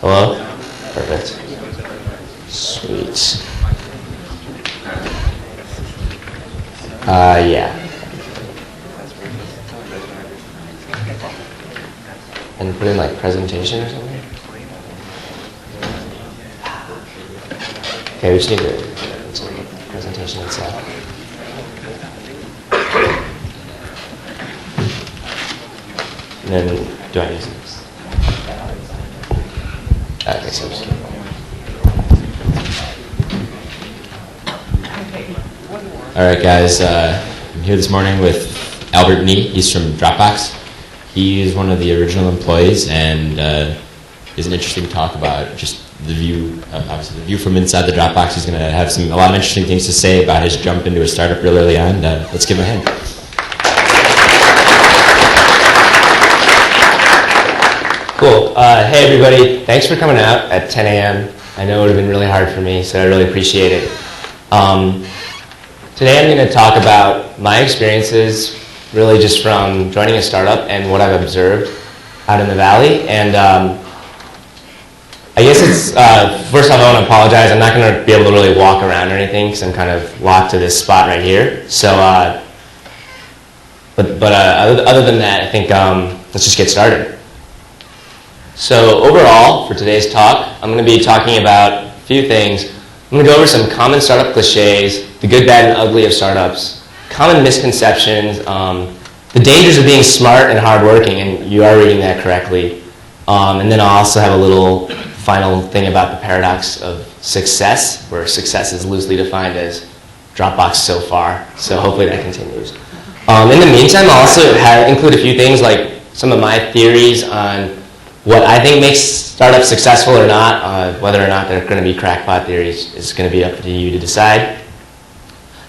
Hello? Perfect. Sweet. Yeah. And put in like presentation or something? Okay, we just need to presentation itself. And then do I use this? Okay, so just all right, guys. I'm here this morning with Albert Nee. He's from Dropbox. He is one of the original employees, and is an interesting talk about just the view, obviously the view from inside the Dropbox. He's going to have a lot of interesting things to say about his jump into a startup real early on. Let's give him a hand. Cool. Hey, everybody. Thanks for coming out at 10 a.m. I know it would have been really hard for me, so I really appreciate it. Today I'm going to talk about my experiences, really just from joining a startup and what I've observed out in the Valley. And I guess it's, first off, I want to apologize. I'm not going to be able to really walk around or anything because I'm kind of locked to this spot right here. So, other than that, I think let's just get started. So overall, for today's talk, I'm going to be talking about a few things. I'm going to go over some common startup cliches, the good, bad, and ugly of startups, common misconceptions, the dangers of being smart and hardworking, and you are reading that correctly. And then I'll also have a little final thing about the paradox of success, where success is loosely defined as Dropbox so far. So hopefully that continues. In the meantime, I'll also include a few things like some of my theories on what I think makes startups successful or not, whether or not they're going to be crackpot theories is going to be up to you to decide.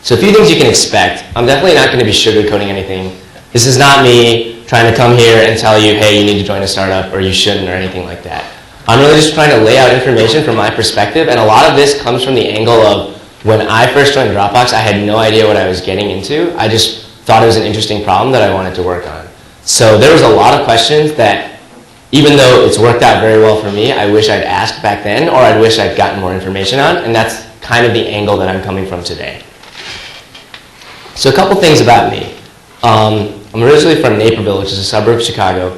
So a few things you can expect. I'm definitely not going to be sugarcoating anything. This is not me trying to come here and tell you, hey, you need to join a startup or you shouldn't or anything like that. I'm really just trying to lay out information from my perspective, and a lot of this comes from the angle of when I first joined Dropbox, I had no idea what I was getting into. I just thought it was an interesting problem that I wanted to work on. So there was a lot of questions that even though it's worked out very well for me, I wish I'd asked back then, or I wish I'd gotten more information on, and that's kind of the angle that I'm coming from today. So a couple things about me. I'm originally from Naperville, which is a suburb of Chicago.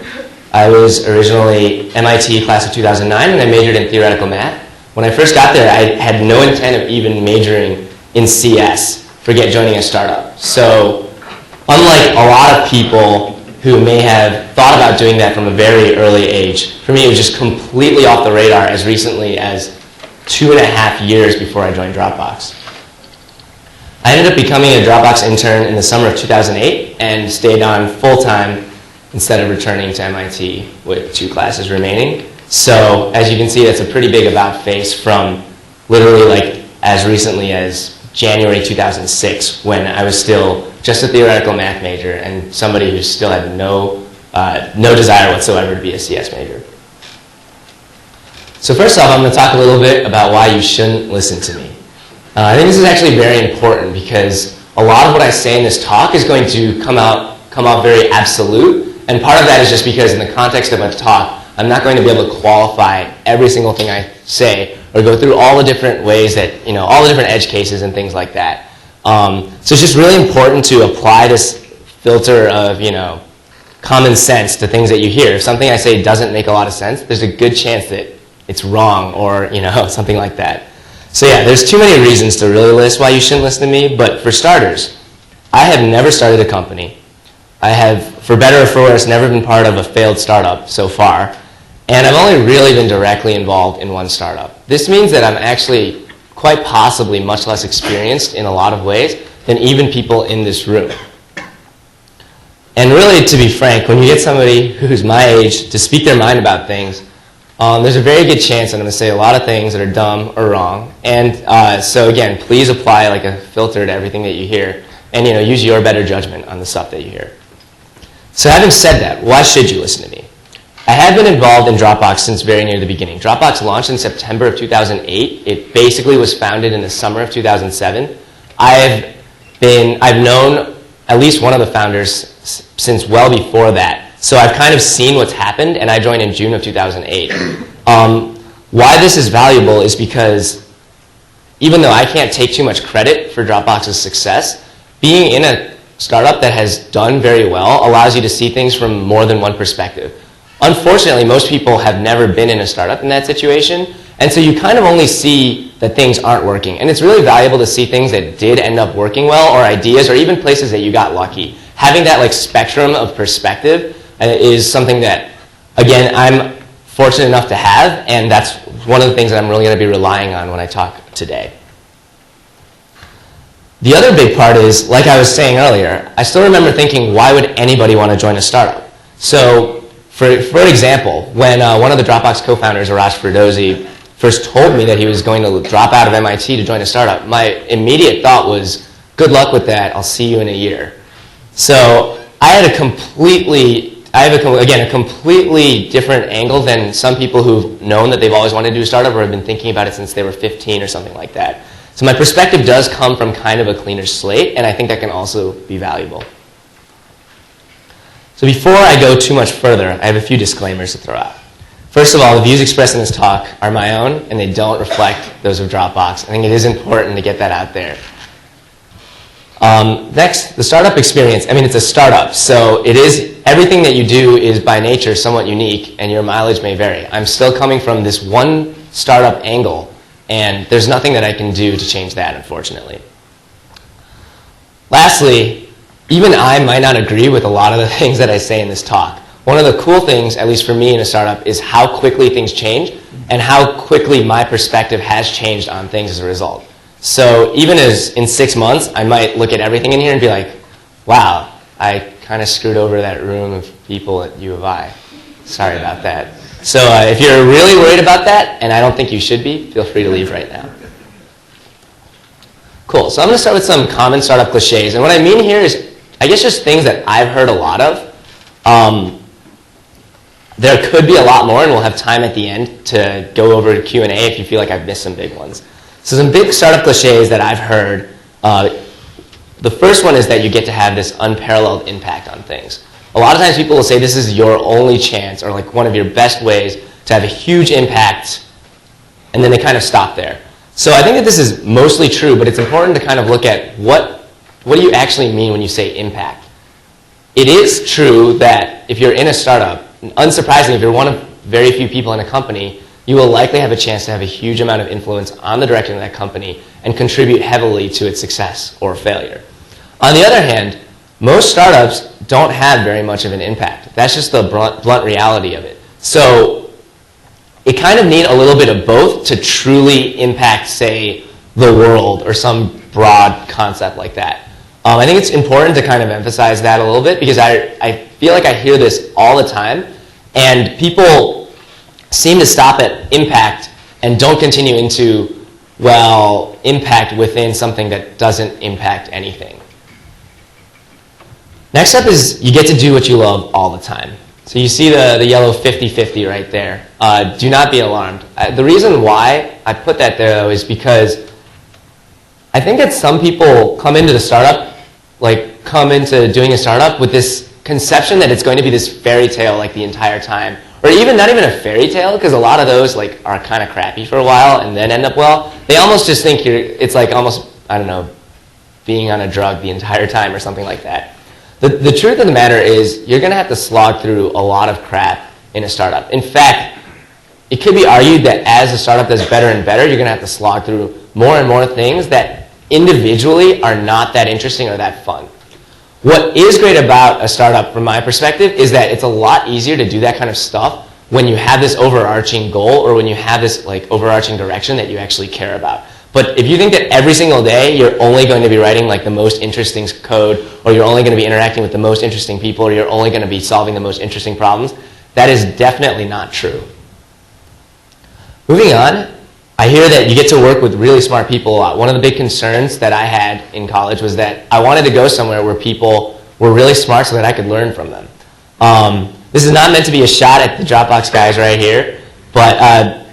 I was originally MIT class of 2009, and I majored in theoretical math. When I first got there, I had no intent of even majoring in CS, forget joining a startup. So unlike a lot of people who may have thought about doing that from a very early age, for me it was just completely off the radar as recently as 2.5 years before I joined Dropbox. I ended up becoming a Dropbox intern in the summer of 2008 and stayed on full-time instead of returning to MIT with 2 classes remaining. So as you can see, that's a pretty big about face from literally like as recently as January 2006, when I was still just a theoretical math major and somebody who still had no desire whatsoever to be a CS major. So first off, I'm going to talk a little bit about why you shouldn't listen to me. I think this is actually very important because a lot of what I say in this talk is going to come off very absolute, and part of that is just because in the context of a talk, I'm not going to be able to qualify every single thing I say or go through all the different ways that, all the different edge cases and things like that. So it's just really important to apply this filter of, common sense to things that you hear. If something I say doesn't make a lot of sense, there's a good chance that it's wrong or, something like that. So yeah, there's too many reasons to really list why you shouldn't listen to me, but for starters, I have never started a company. I have, for better or for worse, never been part of a failed startup so far, and I've only really been directly involved in one startup. This means that I'm actually quite possibly much less experienced in a lot of ways than even people in this room. And really, to be frank, when you get somebody who's my age to speak their mind about things, there's a very good chance I'm going to say a lot of things that are dumb or wrong. And so again, please apply like a filter to everything that you hear, and use your better judgment on the stuff that you hear. So having said that, why should you listen to me? I have been involved in Dropbox since very near the beginning. Dropbox launched in September of 2008. It basically was founded in the summer of 2007. I've known at least one of the founders since well before that. So I've kind of seen what's happened, and I joined in June of 2008. Why this is valuable is because even though I can't take too much credit for Dropbox's success, being in a startup that has done very well allows you to see things from more than one perspective. Unfortunately, most people have never been in a startup in that situation, and so you kind of only see that things aren't working. And it's really valuable to see things that did end up working well, or ideas, or even places that you got lucky. Having that spectrum of perspective is something that, again, I'm fortunate enough to have, and that's one of the things that I'm really going to be relying on when I talk today. The other big part is, like I was saying earlier, I still remember thinking, why would anybody want to join a startup? So, for example, when one of the Dropbox co-founders, Arash Ferdowsi, first told me that he was going to drop out of MIT to join a startup, my immediate thought was, good luck with that, I'll see you in a year. So I had a completely different angle than some people who've known that they've always wanted to do a startup or have been thinking about it since they were 15 or something like that. So my perspective does come from kind of a cleaner slate, and I think that can also be valuable. So before I go too much further, I have a few disclaimers to throw out. First of all, the views expressed in this talk are my own, and they don't reflect those of Dropbox. I think it is important to get that out there. Next, the startup experience. I mean, it's a startup, so everything that you do is by nature somewhat unique, and your mileage may vary. I'm still coming from this one startup angle, and there's nothing that I can do to change that, unfortunately. Lastly, even I might not agree with a lot of the things that I say in this talk. One of the cool things, at least for me in a startup, is how quickly things change and how quickly my perspective has changed on things as a result. So even as in 6 months, I might look at everything in here and be like, wow, I kind of screwed over that room of people at U of I. Sorry about that. So if you're really worried about that, and I don't think you should be, feel free to leave right now. Cool, so I'm going to start with some common startup cliches. And what I mean here is, I guess just things that I've heard a lot of. There could be a lot more, and we'll have time at the end to go over Q&A if you feel like I've missed some big ones. So some big startup cliches that I've heard. The first one is that you get to have this unparalleled impact on things. A lot of times people will say this is your only chance or like one of your best ways to have a huge impact, and then they kind of stop there. So I think that this is mostly true, but it's important to kind of look at what do you actually mean when you say impact. It is true that if you're in a startup, unsurprisingly, if you're one of very few people in a company, you will likely have a chance to have a huge amount of influence on the direction of that company and contribute heavily to its success or failure. On the other hand, most startups don't have very much of an impact. That's just the blunt reality of it. So it kind of need a little bit of both to truly impact, say, the world or some broad concept like that. I think it's important to kind of emphasize that a little bit because I feel like I hear this all the time, and people seem to stop at impact and don't continue into, well, impact within something that doesn't impact anything. Next up is you get to do what you love all the time. So you see the yellow 50-50 right there. Do not be alarmed. The reason why I put that there, though, is because I think that some people come into the startup, like come into doing a startup with this conception that it's going to be this fairy tale like the entire time. Or even not even a fairy tale, because a lot of those like are kind of crappy for a while and then end up well. They almost just think it's like almost, I don't know, being on a drug the entire time or something like that. The truth of the matter is you're going to have to slog through a lot of crap in a startup. In fact, it could be argued that as a startup does better and better, you're going to have to slog through more and more things that individually are not that interesting or that fun. What is great about a startup, from my perspective, is that it's a lot easier to do that kind of stuff when you have this overarching goal or when you have this like overarching direction that you actually care about. But if you think that every single day you're only going to be writing like the most interesting code, or you're only going to be interacting with the most interesting people, or you're only going to be solving the most interesting problems, that is definitely not true. Moving on, I hear that you get to work with really smart people a lot. One of the big concerns that I had in college was that I wanted to go somewhere where people were really smart so that I could learn from them. This is not meant to be a shot at the Dropbox guys right here, but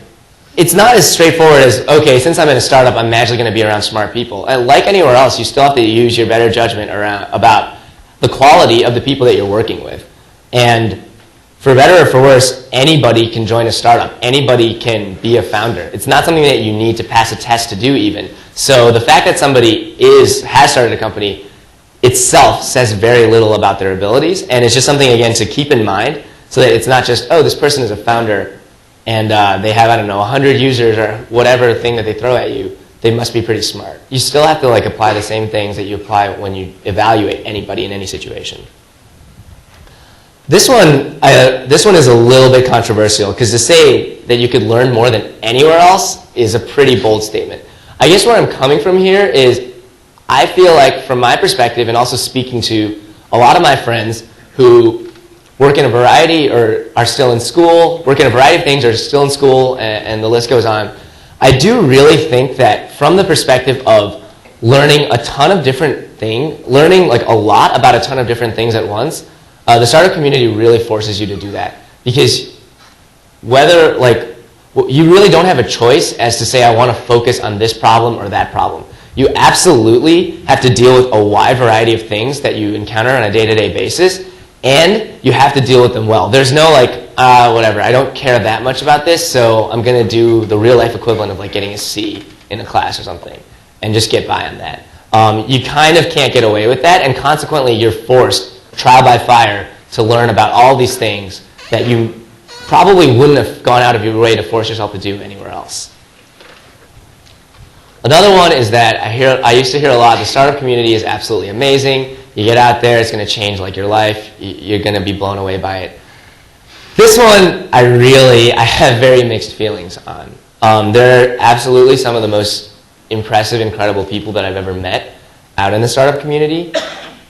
it's not as straightforward as, okay, since I'm in a startup, I'm magically going to be around smart people. And like anywhere else, you still have to use your better judgment about the quality of the people that you're working with. And for better or for worse, anybody can join a startup. Anybody can be a founder. It's not something that you need to pass a test to do even. So the fact that somebody has started a company itself says very little about their abilities, and it's just something, again, to keep in mind so that it's not just, oh, this person is a founder and they have, I don't know, 100 users or whatever thing that they throw at you. They must be pretty smart. You still have to like apply the same things that you apply when you evaluate anybody in any situation. This one is a little bit controversial because to say that you could learn more than anywhere else is a pretty bold statement. I guess where I'm coming from here is I feel like from my perspective and also speaking to a lot of my friends who work in a variety or are still in school, work in a variety of things, are still in school, and the list goes on, I do really think that from the perspective of learning a ton of different things, learning like a lot about a ton of different things at once, the startup community really forces you to do that. Because whether, like, you really don't have a choice as to say, I want to focus on this problem or that problem. You absolutely have to deal with a wide variety of things that you encounter on a day-to-day basis, and you have to deal with them well. There's no like, whatever, I don't care that much about this, so I'm going to do the real-life equivalent of like getting a C in a class or something and just get by on that. You kind of can't get away with that, and consequently you're forced, trial by fire, to learn about all these things that you probably wouldn't have gone out of your way to force yourself to do anywhere else. Another one is that I used to hear a lot, the startup community is absolutely amazing. You get out there, it's going to change like your life. You're going to be blown away by it. This one, I have very mixed feelings on. They're absolutely some of the most impressive, incredible people that I've ever met out in the startup community.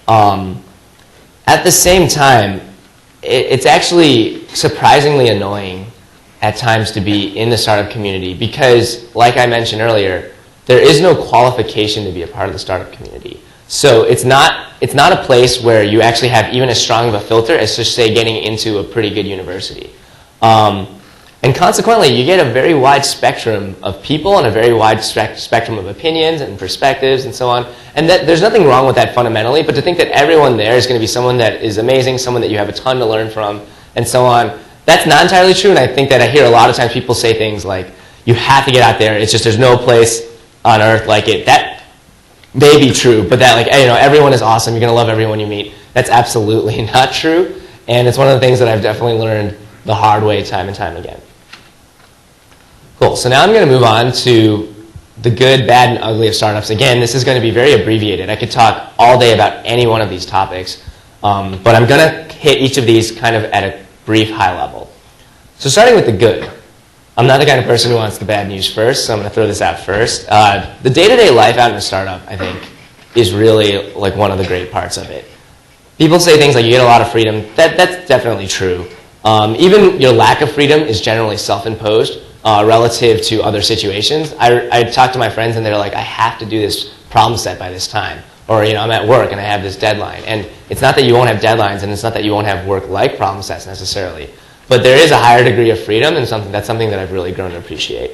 At the same time, it's actually surprisingly annoying at times to be in the startup community because, like I mentioned earlier, there is no qualification to be a part of the startup community. So it's not a place where you actually have even as strong of a filter as, just say, getting into a pretty good university. And consequently, you get a very wide spectrum of people and a very wide spectrum of opinions and perspectives and so on. And there's nothing wrong with that fundamentally, but to think that everyone there is going to be someone that is amazing, someone that you have a ton to learn from, and so on, that's not entirely true. And I think that I hear a lot of times people say things like, you have to get out there, it's just there's no place on earth like it. That may be true, but that everyone is awesome, you're going to love everyone you meet. That's absolutely not true. And it's one of the things that I've definitely learned the hard way time and time again. Cool, so now I'm going to move on to the good, bad, and ugly of startups. Again, this is going to be very abbreviated. I could talk all day about any one of these topics, but I'm going to hit each of these kind of at a brief high level. So starting with the good. I'm not the kind of person who wants the bad news first, so I'm going to throw this out first. The day-to-day life out in a startup, I think, is really like one of the great parts of it. People say things like you get a lot of freedom. That's definitely true. Even your lack of freedom is generally self-imposed. Relative to other situations. I talk to my friends and they're like, I have to do this problem set by this time. Or, I'm at work and I have this deadline. And it's not that you won't have deadlines and it's not that you won't have work-like problem sets necessarily. But there is a higher degree of freedom and that's something that I've really grown to appreciate.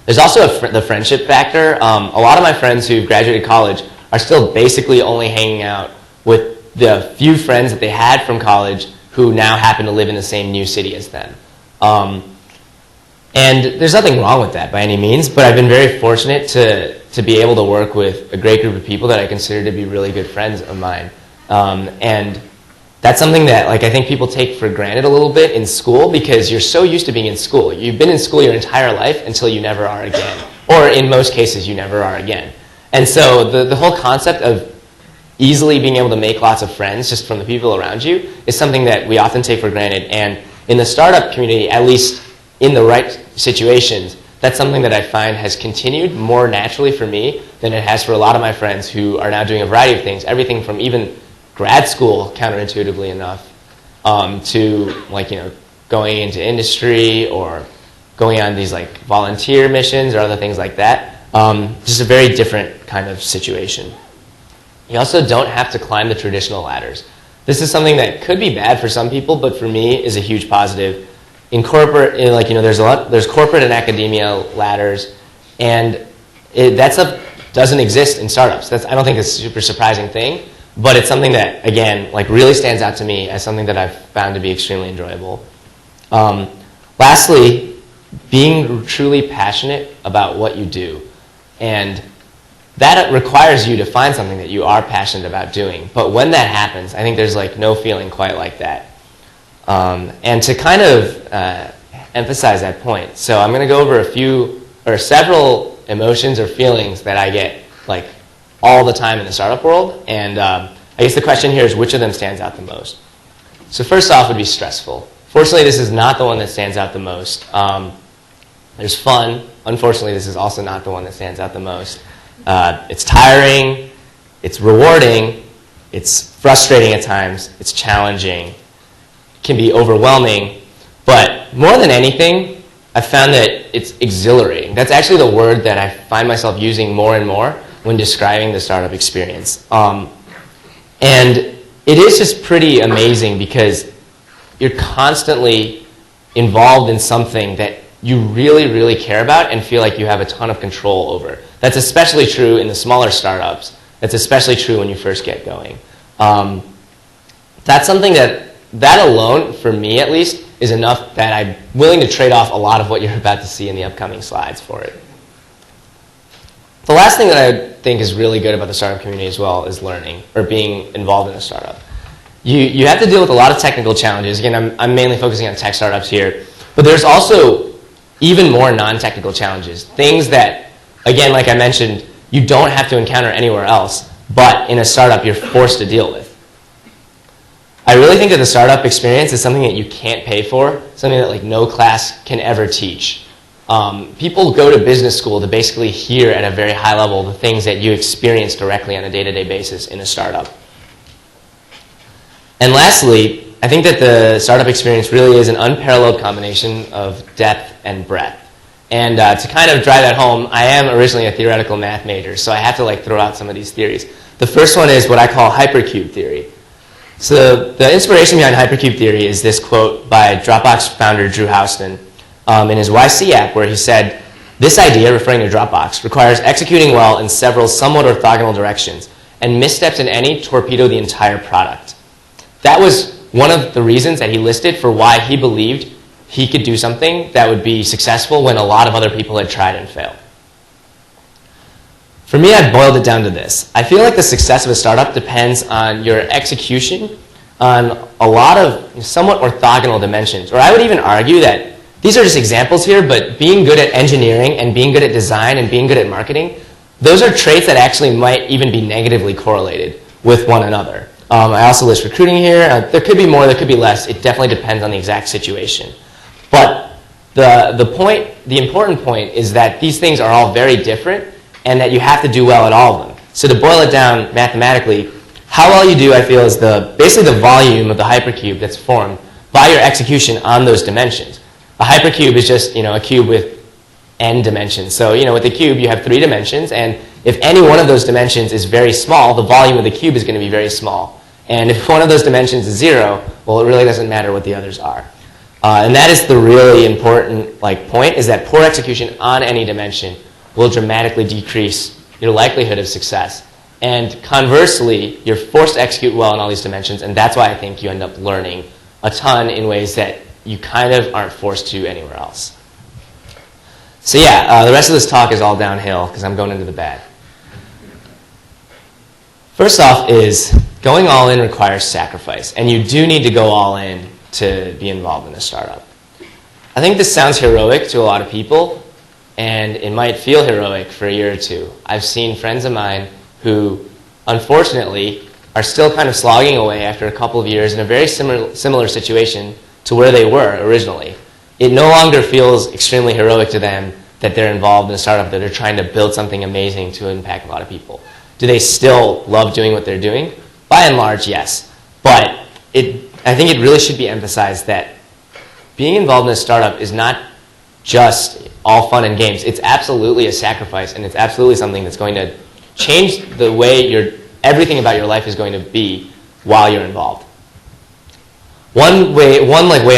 There's also the friendship factor. A lot of my friends who've graduated college are still basically only hanging out with the few friends that they had from college who now happen to live in the same new city as them. And there's nothing wrong with that by any means, but I've been very fortunate to be able to work with a great group of people that I consider to be really good friends of mine. And that's something that I think people take for granted a little bit in school because you're so used to being in school. You've been in school your entire life until you never are again. Or in most cases, you never are again. And so the whole concept of easily being able to make lots of friends just from the people around you is something that we often take for granted. And in the startup community, at least in the right situations, that's something that I find has continued more naturally for me than it has for a lot of my friends who are now doing a variety of things, everything from even grad school, counterintuitively enough, to going into industry or going on these volunteer missions or other things like that. Just a very different kind of situation. You also don't have to climb the traditional ladders. This is something that could be bad for some people, but for me is a huge positive. In corporate, there's corporate and academia ladders, and that stuff doesn't exist in startups. I don't think it's a super surprising thing, but it's something that, again, really stands out to me as something that I've found to be extremely enjoyable. Lastly, being truly passionate about what you do, and that requires you to find something that you are passionate about doing. But when that happens, I think there's no feeling quite like that. And to kind of emphasize that point, so I'm going to go over several emotions or feelings that I get all the time in the startup world, and I guess the question here is which of them stands out the most. So first off would be stressful. Fortunately, this is not the one that stands out the most. There's fun. Unfortunately, this is also not the one that stands out the most. It's tiring, it's rewarding, it's frustrating at times, it's challenging, can be overwhelming, but more than anything, I've found that it's exhilarating. That's actually the word that I find myself using more and more when describing the startup experience. And it is just pretty amazing because you're constantly involved in something that you really, really care about and feel like you have a ton of control over. That's especially true in the smaller startups. That's especially true when you first get going. That's something that alone, for me at least, is enough that I'm willing to trade off a lot of what you're about to see in the upcoming slides for it. The last thing that I think is really good about the startup community as well is learning, or being involved in a startup. You have to deal with a lot of technical challenges. Again, I'm mainly focusing on tech startups here, but there's also even more non-technical challenges. Things that, again, like I mentioned, you don't have to encounter anywhere else, but in a startup you're forced to deal with. I really think that the startup experience is something that you can't pay for, something that no class can ever teach. People go to business school to basically hear at a very high level the things that you experience directly on a day-to-day basis in a startup. And lastly, I think that the startup experience really is an unparalleled combination of depth and breadth. And to kind of drive that home, I am originally a theoretical math major, so I have to throw out some of these theories. The first one is what I call Hypercube theory. So the inspiration behind Hypercube theory is this quote by Dropbox founder Drew Houston in his YC app, where he said, "This idea," referring to Dropbox, "requires executing well in several somewhat orthogonal directions, and missteps in any torpedo the entire product." That was one of the reasons that he listed for why he believed he could do something that would be successful when a lot of other people had tried and failed. For me, I've boiled it down to this. I feel like the success of a startup depends on your execution on a lot of somewhat orthogonal dimensions. Or I would even argue that these are just examples here, but being good at engineering and being good at design and being good at marketing, those are traits that actually might even be negatively correlated with one another. I also list recruiting here. There could be more, there could be less. It definitely depends on the exact situation. But the important point is that these things are all very different and that you have to do well at all of them. So to boil it down mathematically, how well you do, I feel, is basically the volume of the hypercube that's formed by your execution on those dimensions. A hypercube is just a cube with n dimensions. So with a cube, you have 3 dimensions, and if any one of those dimensions is very small, the volume of the cube is going to be very small. And if one of those dimensions is 0, well, it really doesn't matter what the others are. And that is the really important point, is that poor execution on any dimension will dramatically decrease your likelihood of success. And conversely, you're forced to execute well on all these dimensions, and that's why I think you end up learning a ton in ways that you kind of aren't forced to anywhere else. So yeah, the rest of this talk is all downhill because I'm going into the bad. First off is going all in requires sacrifice, and you do need to go all in to be involved in a startup. I think this sounds heroic to a lot of people, and it might feel heroic for a year or two. I've seen friends of mine who, unfortunately, are still kind of slogging away after a couple of years in a very similar situation to where they were originally. It no longer feels extremely heroic to them that they're involved in a startup, that they're trying to build something amazing to impact a lot of people. Do they still love doing what they're doing? By and large, yes. But I think it really should be emphasized that being involved in a startup is not just all fun and games. It's absolutely a sacrifice, and it's absolutely something that's going to change the way everything about your life is going to be while you're involved. One way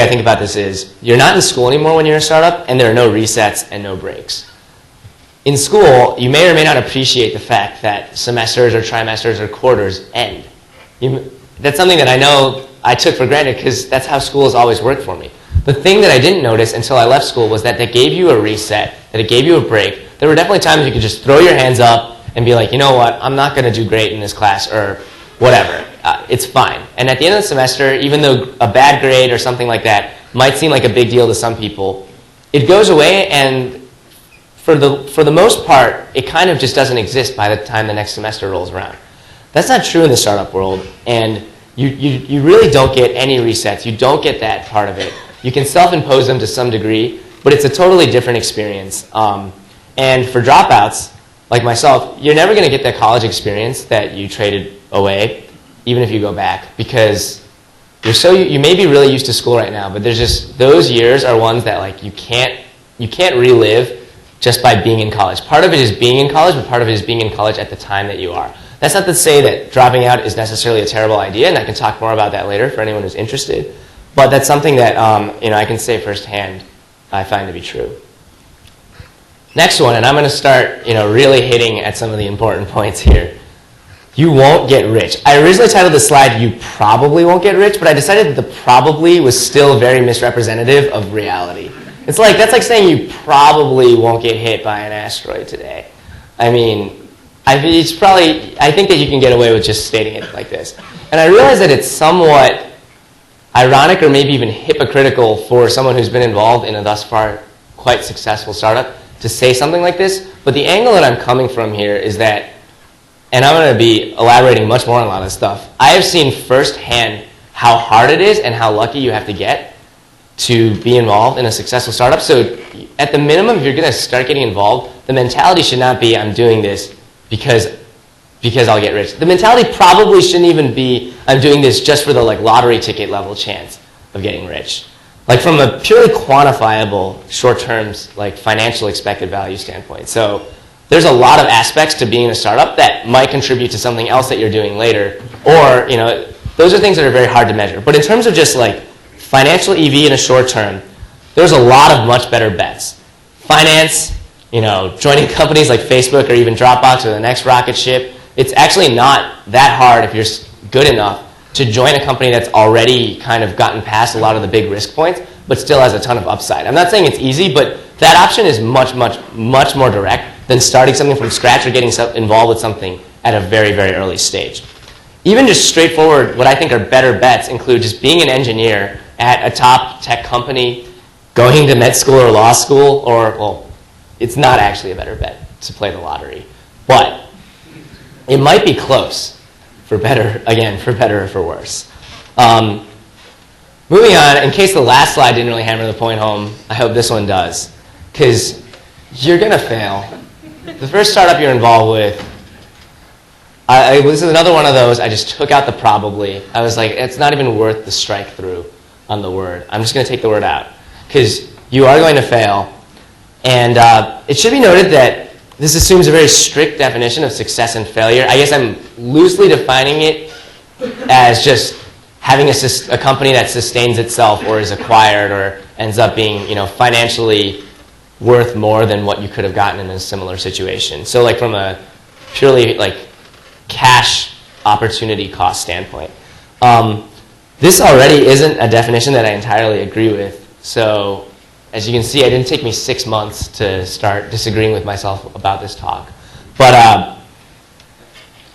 I think about this is you're not in school anymore when you're in a startup, and there are no resets and no breaks. In school, you may or may not appreciate the fact that semesters or trimesters or quarters end. That's something that I know I took for granted because that's how school has always worked for me. The thing that I didn't notice until I left school was that they gave you a reset, that it gave you a break. There were definitely times you could just throw your hands up and be like, you know what, I'm not going to do great in this class, or whatever. It's fine. And at the end of the semester, even though a bad grade or something like that might seem like a big deal to some people, it goes away, and for the most part, it kind of just doesn't exist by the time the next semester rolls around. That's not true in the startup world, and you really don't get any resets. You don't get that part of it. You can self-impose them to some degree, but it's a totally different experience. And for dropouts, like myself, you're never going to get that college experience that you traded away, even if you go back, because you may be really used to school right now, but there's just, those years are ones that you can't relive just by being in college. Part of it is being in college, but part of it is being in college at the time that you are. That's not to say that dropping out is necessarily a terrible idea, and I can talk more about that later for anyone who's interested. But that's something that I can say firsthand I find to be true. Next one, and I'm going to start really hitting at some of the important points here. You won't get rich. I originally titled this slide, "You probably won't get rich," but I decided that the probably was still very misrepresentative of reality. That's like saying you probably won't get hit by an asteroid today. I think that you can get away with just stating it like this. And I realize that it's somewhat ironic or maybe even hypocritical for someone who's been involved in a thus far quite successful startup to say something like this. But the angle that I'm coming from here is that, and I'm going to be elaborating much more on a lot of stuff, I have seen firsthand how hard it is and how lucky you have to get to be involved in a successful startup. So at the minimum, if you're going to start getting involved, the mentality should not be, I'm doing this because I'll get rich. The mentality probably shouldn't even be, I'm doing this just for the lottery ticket level chance of getting rich. From a purely quantifiable, short-term, financial expected value standpoint. So there's a lot of aspects to being a startup that might contribute to something else that you're doing later. Or, those are things that are very hard to measure. But in terms of just like financial EV in a short term, there's a lot of much better bets. Finance, joining companies like Facebook or even Dropbox or the next rocket ship, it's actually not that hard if you're good enough to join a company that's already kind of gotten past a lot of the big risk points, but still has a ton of upside. I'm not saying it's easy, but that option is much, much, much more direct than starting something from scratch or getting involved with something at a very, very early stage. Even just straightforward, what I think are better bets include just being an engineer at a top tech company, going to med school or law school, or, well, it's not actually a better bet to play the lottery. But it might be close, for better, again, for better or for worse. Moving on, in case the last slide didn't really hammer the point home, I hope this one does. Because you're going to fail. The first startup you're involved with, this is another one of those, I just took out the probably. I was like, it's not even worth the strike through on the word. I'm just going to take the word out. Because you are going to fail. And it should be noted that this assumes a very strict definition of success and failure. I guess I'm loosely defining it as just having a company that sustains itself or is acquired or ends up being financially worth more than what you could have gotten in a similar situation. So like from a purely like cash opportunity cost standpoint. This already isn't a definition that I entirely agree with. So as you can see, it didn't take me 6 months to start disagreeing with myself about this talk. But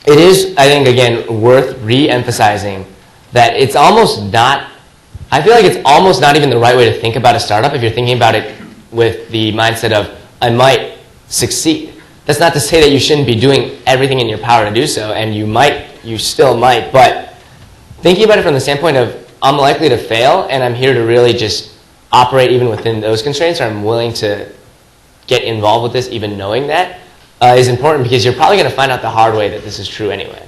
it is, I think, again, worth re-emphasizing that it's almost not, I feel like it's almost not even the right way to think about a startup if you're thinking about it with the mindset of, I might succeed. That's not to say that you shouldn't be doing everything in your power to do so, and you still might, but thinking about it from the standpoint of, I'm likely to fail, and I'm here to really just operate even within those constraints, or I'm willing to get involved with this even knowing that, is important because you're probably going to find out the hard way that this is true anyway.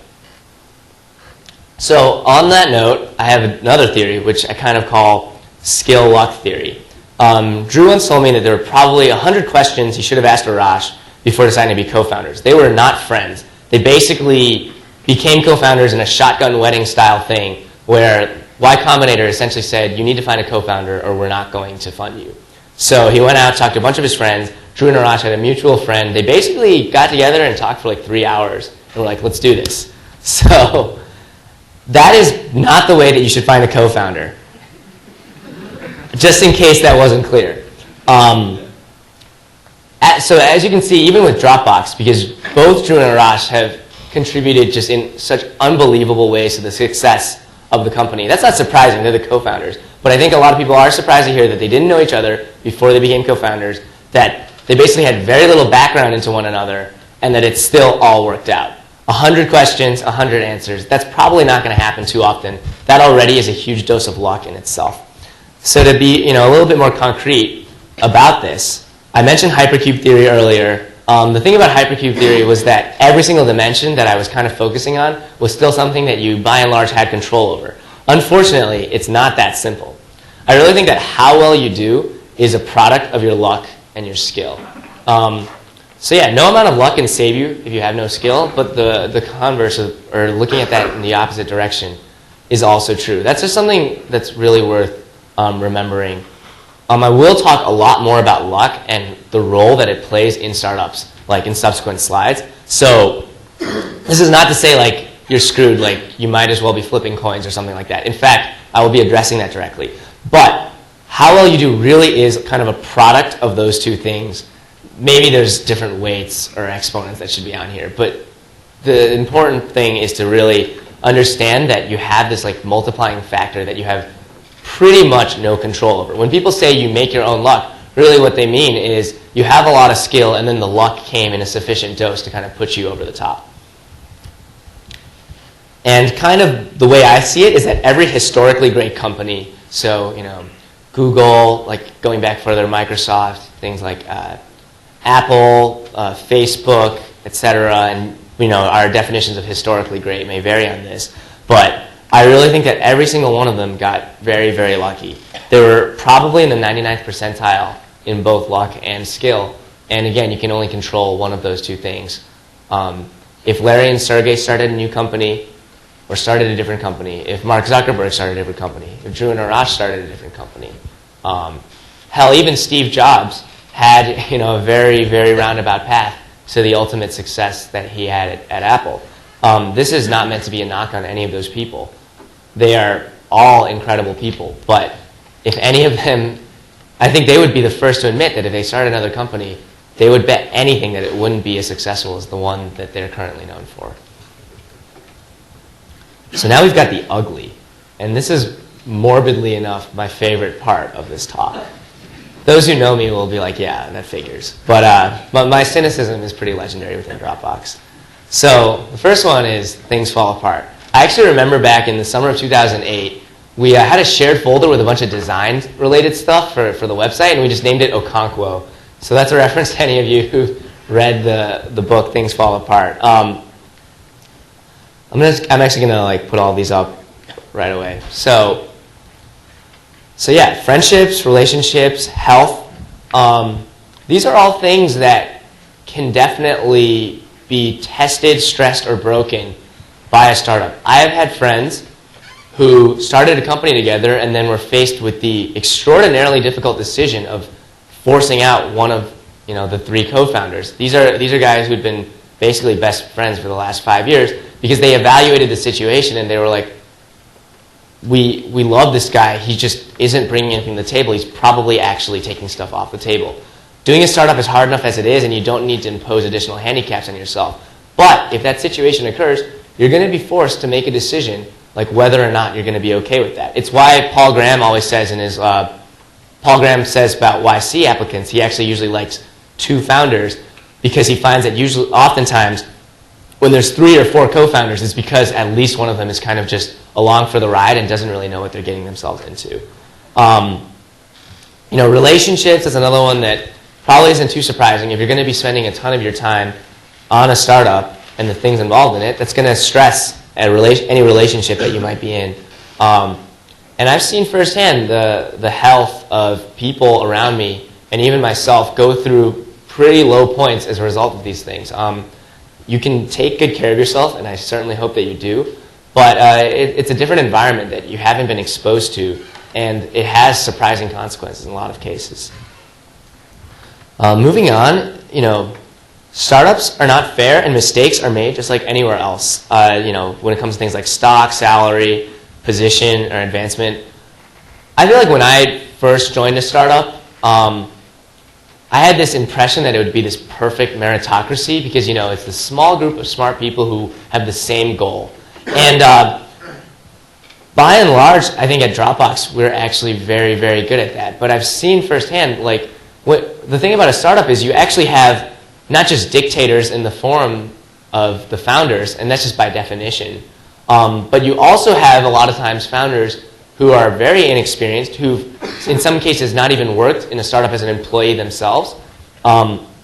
So on that note, I have another theory, which I kind of call skill luck theory. Drew once told me that there were probably 100 questions he should have asked Arash before deciding to be co-founders. They were not friends. They basically became co-founders in a shotgun wedding style thing where Y Combinator essentially said, you need to find a co-founder or we're not going to fund you. So he went out, talked to a bunch of his friends. Drew and Arash had a mutual friend. They basically got together and talked for like 3 hours and were like, let's do this. So that is not the way that you should find a co-founder. Just in case that wasn't clear. So as you can see, even with Dropbox, because both Drew and Arash have contributed just in such unbelievable ways to the success of the company. That's not surprising, they're the co-founders. But I think a lot of people are surprised to hear that they didn't know each other before they became co-founders, that they basically had very little background into one another, and that it still all worked out. 100 questions, 100 answers. That's probably not going to happen too often. That already is a huge dose of luck in itself. So to be a little bit more concrete about this, I mentioned Hypercube theory earlier. The thing about Hypercube theory was that every single dimension that I was kind of focusing on was still something that you, by and large, had control over. Unfortunately, it's not that simple. I really think that how well you do is a product of your luck and your skill. So yeah, no amount of luck can save you if you have no skill, but the converse, or looking at that in the opposite direction, is also true. That's just something that's really worth remembering. I will talk a lot more about luck and the role that it plays in startups, like in subsequent slides. So this is not to say like you're screwed, like you might as well be flipping coins or something like that. In fact, I will be addressing that directly. But how well you do really is kind of a product of those two things. Maybe there's different weights or exponents that should be on here, but the important thing is to really understand that you have this like multiplying factor that you have pretty much no control over. When people say you make your own luck, really what they mean is you have a lot of skill and then the luck came in a sufficient dose to kind of put you over the top. And kind of the way I see it is that every historically great company, so Google, like going back further, Microsoft, things like Apple, Facebook, etc., and our definitions of historically great may vary on this, but I really think that every single one of them got very, very lucky. They were probably in the 99th percentile in both luck and skill. And again, you can only control one of those two things. If Larry and Sergey started a new company, or started a different company, if Mark Zuckerberg started a different company, if Drew and Arash started a different company. Hell, even Steve Jobs had a very, very roundabout path to the ultimate success that he had at Apple. This is not meant to be a knock on any of those people. They are all incredible people, but if any of them, I think they would be the first to admit that if they started another company, they would bet anything that it wouldn't be as successful as the one that they're currently known for. So now we've got the ugly, and this is morbidly enough my favorite part of this talk. Those who know me will be like, yeah, that figures. But my cynicism is pretty legendary within Dropbox. So the first one is things fall apart. I actually remember back in the summer of 2008, we had a shared folder with a bunch of design-related stuff for the website, and we just named it Okonkwo. So that's a reference to any of you who read the book Things Fall Apart. I'm actually going to put all these up right away. So yeah, friendships, relationships, health. These are all things that can definitely be tested, stressed, or broken by a startup. I have had friends who started a company together and then were faced with the extraordinarily difficult decision of forcing out one of the three co-founders. These are guys who'd been basically best friends for the last 5 years because they evaluated the situation and they were like, we love this guy. He just isn't bringing anything to the table. He's probably actually taking stuff off the table. Doing a startup is hard enough as it is, and you don't need to impose additional handicaps on yourself. But if that situation occurs, you're going to be forced to make a decision like whether or not you're going to be okay with that. It's why Paul Graham always says in his Paul Graham says about YC applicants, he actually usually likes 2 founders because he finds that oftentimes when there's 3 or 4 co-founders, it's because at least one of them is kind of just along for the ride and doesn't really know what they're getting themselves into. Relationships is another one that probably isn't too surprising. If you're going to be spending a ton of your time on a startup and the things involved in it, that's going to stress any relationship that you might be in. And I've seen firsthand the health of people around me and even myself go through pretty low points as a result of these things. You can take good care of yourself, and I certainly hope that you do, but it's a different environment that you haven't been exposed to, and it has surprising consequences in a lot of cases. Moving on, startups are not fair, and mistakes are made just like anywhere else. When it comes to things like stock, salary, position, or advancement. I feel like when I first joined a startup, I had this impression that it would be this perfect meritocracy because, it's this small group of smart people who have the same goal. And by and large, I think at Dropbox, we're actually very, very good at that. But I've seen firsthand, the thing about a startup is you actually have not just dictators in the form of the founders, and that's just by definition, but you also have a lot of times founders who are very inexperienced, who've in some cases not even worked in a startup as an employee themselves,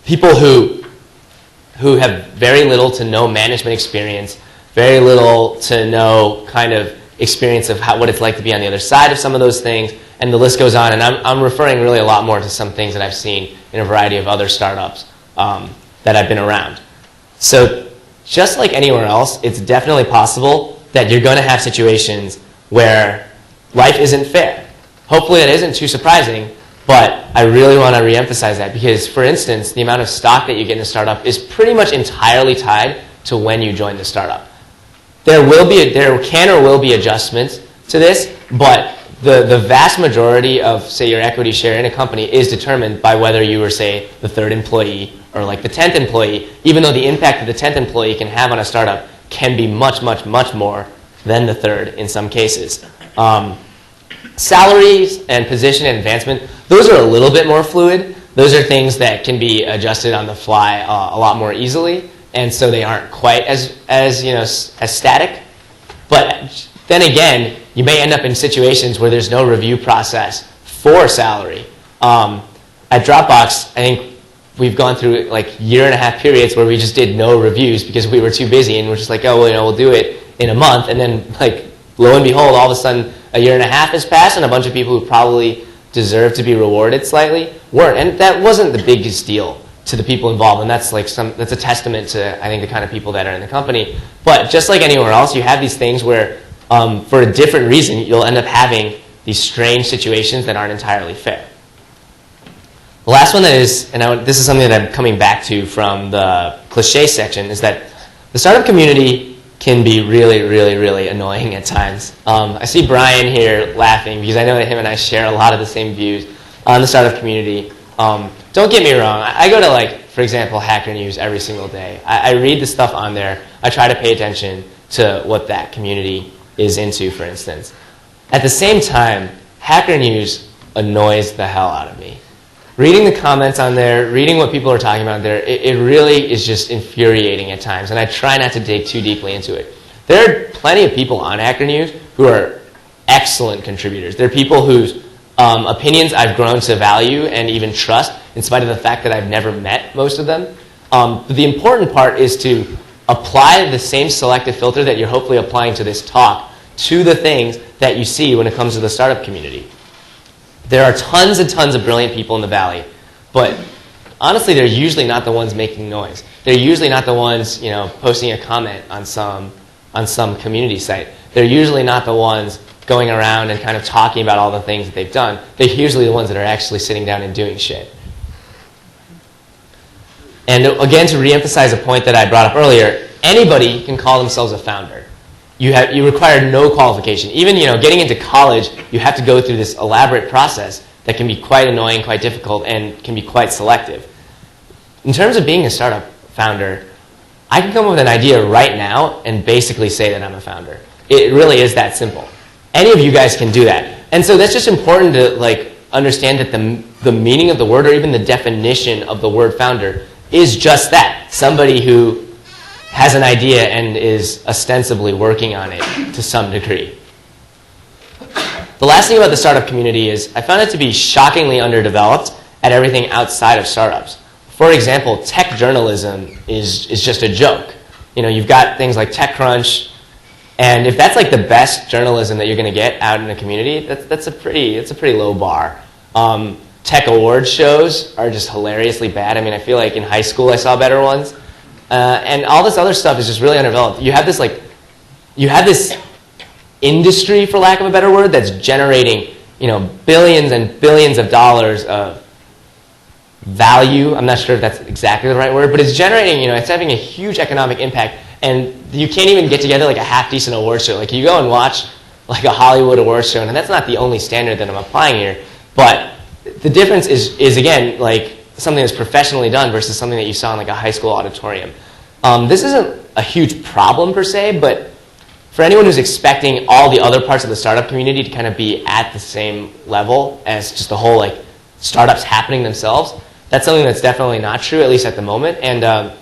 people who have very little to no management experience, very little to no kind of experience of what it's like to be on the other side of some of those things, and the list goes on. And I'm referring really a lot more to some things that I've seen in a variety of other startups that I've been around. So just like anywhere else, it's definitely possible that you're going to have situations where life isn't fair. Hopefully that isn't too surprising, but I really want to reemphasize that because, for instance, the amount of stock that you get in a startup is pretty much entirely tied to when you join the startup. There can or will be adjustments to this, but the vast majority of, say, your equity share in a company is determined by whether you were, say, the 3rd employee or like the 10th employee, even though the impact that the 10th employee can have on a startup can be much, much, much more than the 3rd in some cases. Salaries and position and advancement, those are a little bit more fluid. Those are things that can be adjusted on the fly a lot more easily, and so they aren't quite as static. But then again, you may end up in situations where there's no review process for salary. At Dropbox, I think we've gone through like 1.5 year periods where we just did no reviews because we were too busy, and we're just like, oh, well, we'll do it in a month, and then like lo and behold, all of a sudden 1.5 years has passed, and a bunch of people who probably deserve to be rewarded slightly weren't. And that wasn't the biggest deal to the people involved, and that's a testament to, I think, the kind of people that are in the company. But just like anywhere else, you have these things where, for a different reason, you'll end up having these strange situations that aren't entirely fair. The last one that is, and this is something that I'm coming back to from the cliche section, is that the startup community can be really, really, really annoying at times. I see Brian here laughing because I know that him and I share a lot of the same views on the startup community. Don't get me wrong. I go to, for example, Hacker News every single day. I read the stuff on there. I try to pay attention to what that community is into, for instance. At the same time, Hacker News annoys the hell out of me. Reading the comments on there, reading what people are talking about there, it really is just infuriating at times, and I try not to dig too deeply into it. There are plenty of people on Hacker News who are excellent contributors. They're people whose opinions I've grown to value and even trust, in spite of the fact that I've never met most of them. But the important part is to apply the same selective filter that you're hopefully applying to this talk to the things that you see when it comes to the startup community. There are tons and tons of brilliant people in the Valley, but honestly, they're usually not the ones making noise. They're usually not the ones, posting a comment on some community site. They're usually not the ones going around and kind of talking about all the things that they've done. They're usually the ones that are actually sitting down and doing shit. And again, to reemphasize a point that I brought up earlier, anybody can call themselves a founder. You require no qualification. Even getting into college, you have to go through this elaborate process that can be quite annoying, quite difficult, and can be quite selective. In terms of being a startup founder, I can come up with an idea right now and basically say that I'm a founder. It really is that simple. Any of you guys can do that. And so that's just important to understand that the meaning of the word, or even the definition of the word founder, is just that. Somebody who has an idea and is ostensibly working on it to some degree. The last thing about the startup community is I found it to be shockingly underdeveloped at everything outside of startups. For example, tech journalism is just a joke. You've got things like TechCrunch, and if that's the best journalism that you're going to get out in the community, that's a pretty low bar. Tech awards shows are just hilariously bad. I feel like in high school I saw better ones. And all this other stuff is just really underdeveloped. You have this industry, for lack of a better word, that's generating billions and billions of dollars of value. I'm not sure if that's exactly the right word, but it's generating, it's having a huge economic impact, and you can't even get together a half-decent award show. You go and watch a Hollywood award show, and that's not the only standard that I'm applying here, but the difference is again, something that's professionally done versus something that you saw in a high school auditorium. This isn't a huge problem per se, but for anyone who's expecting all the other parts of the startup community to kind of be at the same level as just the whole startups happening themselves, that's something that's definitely not true, at least at the moment. And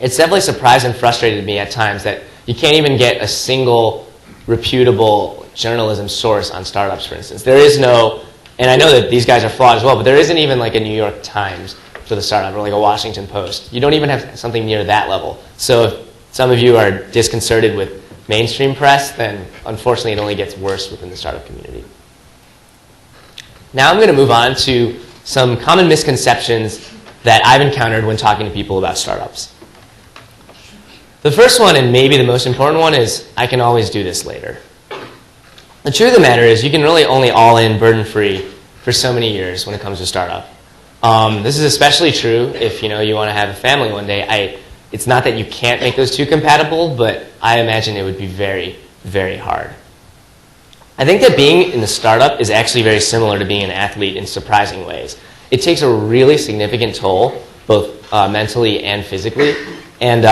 it's definitely surprised and frustrated me at times that you can't even get a single reputable journalism source on startups, for instance. There is no, and I know that these guys are flawed as well, but there isn't even a New York Times for the startup, or a Washington Post. You don't even have something near that level. So if some of you are disconcerted with mainstream press, then unfortunately it only gets worse within the startup community. Now I'm going to move on to some common misconceptions that I've encountered when talking to people about startups. The first one, and maybe the most important one, is I can always do this later. The truth of the matter is you can really only all-in burden-free for so many years when it comes to startup. This is especially true if you want to have a family one day. It's not that you can't make those two compatible, but I imagine it would be very, very hard. I think that being in the startup is actually very similar to being an athlete in surprising ways. It takes a really significant toll, both mentally and physically. And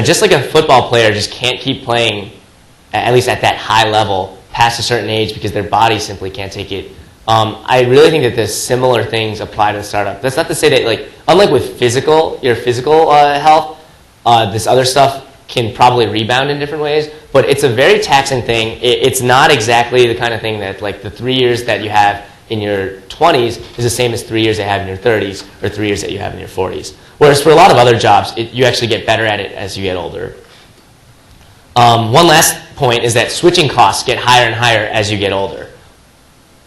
just like a football player just can't keep playing, at least at that high level, past a certain age because their body simply can't take it. I really think that there's similar things apply to the startup. That's not to say that, unlike with your physical health, this other stuff can probably rebound in different ways, but it's a very taxing thing. It's not exactly the kind of thing that, the 3 years that you have in your 20s is the same as 3 years you have in your 30s or 3 years that you have in your 40s. Whereas for a lot of other jobs, you actually get better at it as you get older. One last point is that switching costs get higher and higher as you get older.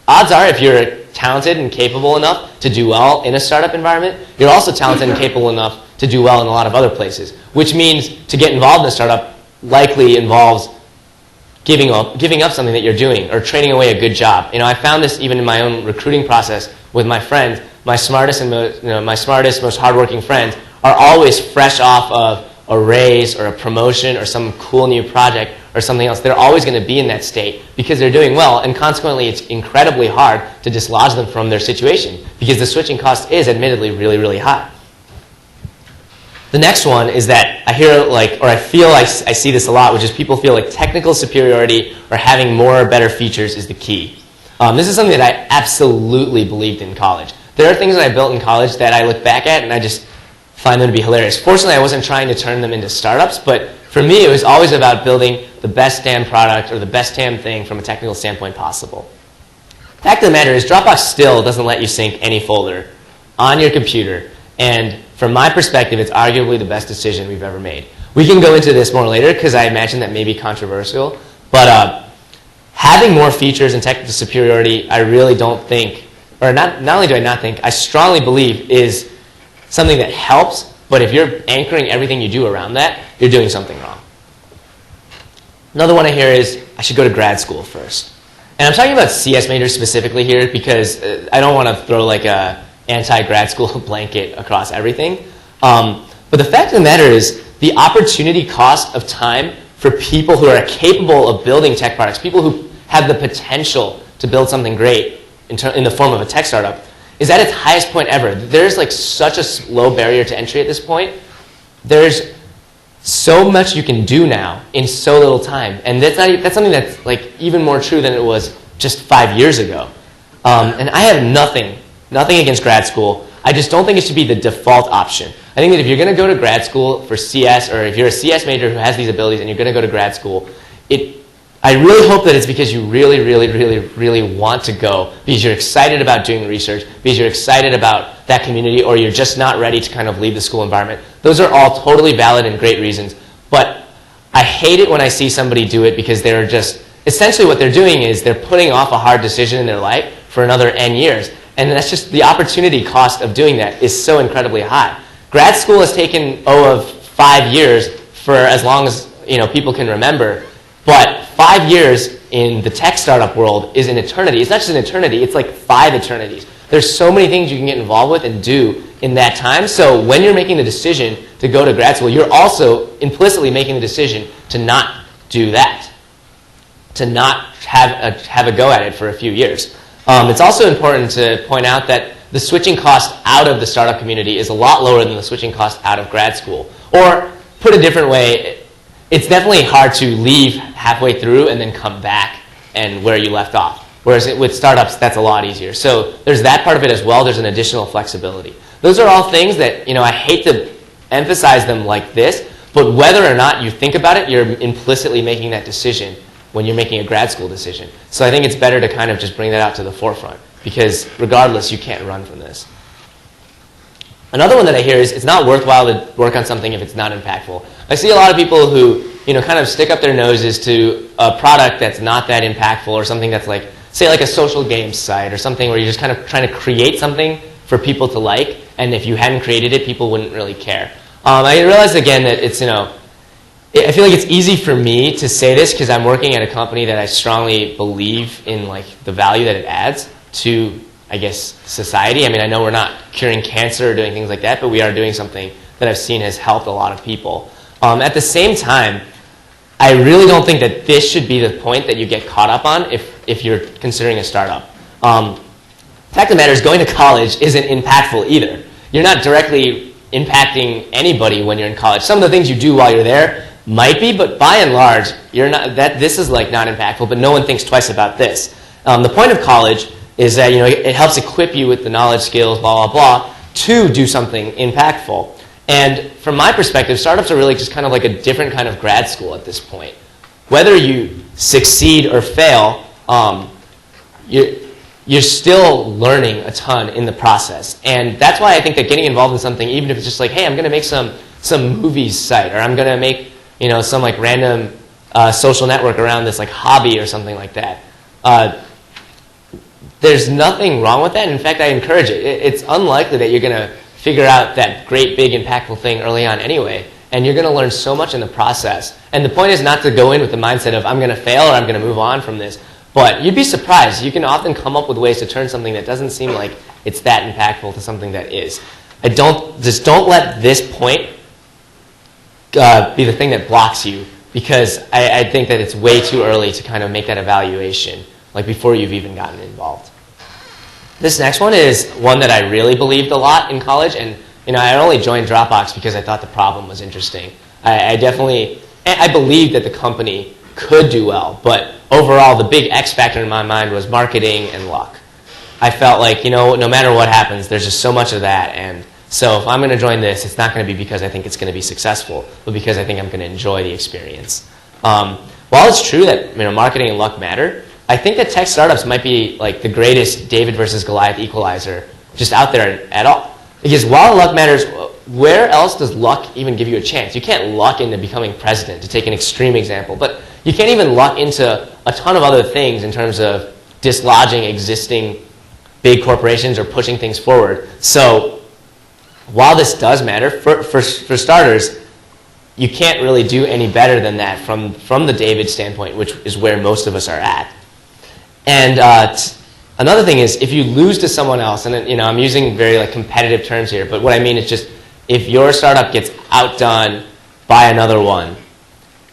Odds are if you're a talented and capable enough to do well in a startup environment, you're also talented and capable enough to do well in a lot of other places, which means to get involved in a startup likely involves giving up something that you're doing or trading away a good job. I found this even in my own recruiting process with my friends. My smartest, most hardworking friends are always fresh off of a raise or a promotion or some cool new project or something else. They're always going to be in that state because they're doing well, and consequently it's incredibly hard to dislodge them from their situation because the switching cost is admittedly really, really high. The next one is that I hear I feel I see this a lot, which is people feel like technical superiority or having more or better features is the key. This is something that I absolutely believed in college. There are things that I built in college that I look back at and I just find them to be hilarious. Fortunately, I wasn't trying to turn them into startups, but for me, it was always about building the best damn product or the best damn thing from a technical standpoint possible. Fact of the matter is, Dropbox still doesn't let you sync any folder on your computer, and from my perspective, it's arguably the best decision we've ever made. We can go into this more later because I imagine that may be controversial, but having more features and technical superiority, I really don't think, or not only do I not think, I strongly believe is something that helps, but if you're anchoring everything you do around that, you're doing something wrong. Another one I hear is, I should go to grad school first. And I'm talking about CS majors specifically here because I don't want to throw like a anti-grad school blanket across everything. But the fact of the matter is, the opportunity cost of time for people who are capable of building tech products, people who have the potential to build something great in the form of a tech startup, is at its highest point ever. There's like such a low barrier to entry at this point. There's so much you can do now in so little time. And that's something that's like even more true than it was just 5 years ago. And I have nothing against grad school. I just don't think it should be the default option. I think that if you're going to go to grad school for CS, or if you're a CS major who has these abilities and you're going to go to grad school, I really hope that it's because you really, really, really, really want to go, because you're excited about doing research, because you're excited about that community, or you're just not ready to kind of leave the school environment. Those are all totally valid and great reasons. But I hate it when I see somebody do it because they're just, essentially what they're doing is they're putting off a hard decision in their life for another N years. And that's just, the opportunity cost of doing that is so incredibly high. Grad school has taken, of 5 years for as long as people can remember. But 5 years in the tech startup world is an eternity. It's not just an eternity, it's like 5 eternities. There's so many things you can get involved with and do in that time. So when you're making the decision to go to grad school, you're also implicitly making the decision to not do that, to not have a go at it for a few years. It's also important to point out that the switching cost out of the startup community is a lot lower than the switching cost out of grad school. Or, put a different way, it's definitely hard to leave halfway through and then come back and where you left off. Whereas with startups, that's a lot easier. So there's that part of it as well. There's an additional flexibility. Those are all things that, I hate to emphasize them like this, but whether or not you think about it, you're implicitly making that decision when you're making a grad school decision. So I think it's better to kind of just bring that out to the forefront, because regardless, you can't run from this. Another one that I hear is it's not worthwhile to work on something if it's not impactful. I see a lot of people who, kind of stick up their noses to a product that's not that impactful, or something that's like, say like a social games site or something where you're just kind of trying to create something for people to like, and if you hadn't created it, people wouldn't really care. I realize again that it's, I feel like it's easy for me to say this because I'm working at a company that I strongly believe in like the value that it adds to, I guess, society. I mean, I know we're not curing cancer or doing things like that, but we are doing something that I've seen has helped a lot of people. At the same time, I really don't think that this should be the point that you get caught up on if you're considering a startup. Fact of the matter is, going to college isn't impactful either. You're not directly impacting anybody when you're in college. Some of the things you do while you're there might be, but by and large, this is like not impactful, but no one thinks twice about this. The point of college is that it helps equip you with the knowledge, skills, blah, blah, blah, to do something impactful. And from my perspective, startups are really just kind of like a different kind of grad school at this point. Whether you succeed or fail, you're still learning a ton in the process. And that's why I think that getting involved in something, even if it's just like, hey, I'm going to make some movies site, or I'm going to make some like random social network around this like hobby or something like that. there's nothing wrong with that. In fact, I encourage it. It's unlikely that you're going to figure out that great, big, impactful thing early on anyway. And you're going to learn so much in the process. And the point is not to go in with the mindset of, I'm going to fail or I'm going to move on from this. But you'd be surprised. You can often come up with ways to turn something that doesn't seem like it's that impactful to something that is. Just don't let this point be the thing that blocks you, because I think that it's way too early to kind of make that evaluation, like before you've even gotten involved. This next one is one that I really believed a lot in college, and I only joined Dropbox because I thought the problem was interesting. I believed that the company could do well, but overall the big X factor in my mind was marketing and luck. I felt like, no matter what happens, there's just so much of that, and so if I'm going to join this, it's not going to be because I think it's going to be successful, but because I think I'm going to enjoy the experience. While it's true that marketing and luck matter, I think that tech startups might be like the greatest David versus Goliath equalizer just out there at all. Because while luck matters, where else does luck even give you a chance? You can't luck into becoming president, to take an extreme example, but you can't even luck into a ton of other things in terms of dislodging existing big corporations or pushing things forward. So while this does matter, for starters, you can't really do any better than that from the David standpoint, which is where most of us are at. And another thing is, if you lose to someone else, and I'm using very competitive terms here, but what I mean is just, if your startup gets outdone by another one,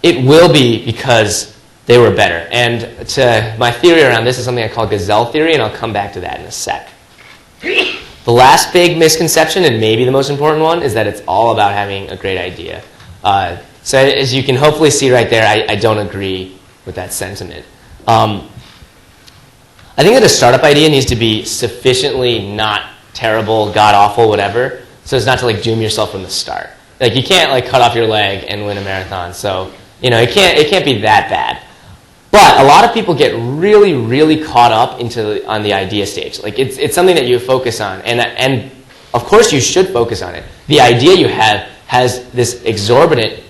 it will be because they were better. And my theory around this is something I call Gazelle theory, and I'll come back to that in a sec. The last big misconception, and maybe the most important one, is that it's all about having a great idea. So as you can hopefully see right there, I don't agree with that sentiment. I think that a startup idea needs to be sufficiently not terrible, god-awful, whatever, so as not to doom yourself from the start. You can't cut off your leg and win a marathon, so it can't be that bad. But a lot of people get really, really caught up on the idea stage. It's something that you focus on, and of course you should focus on it. The idea you have has this exorbitant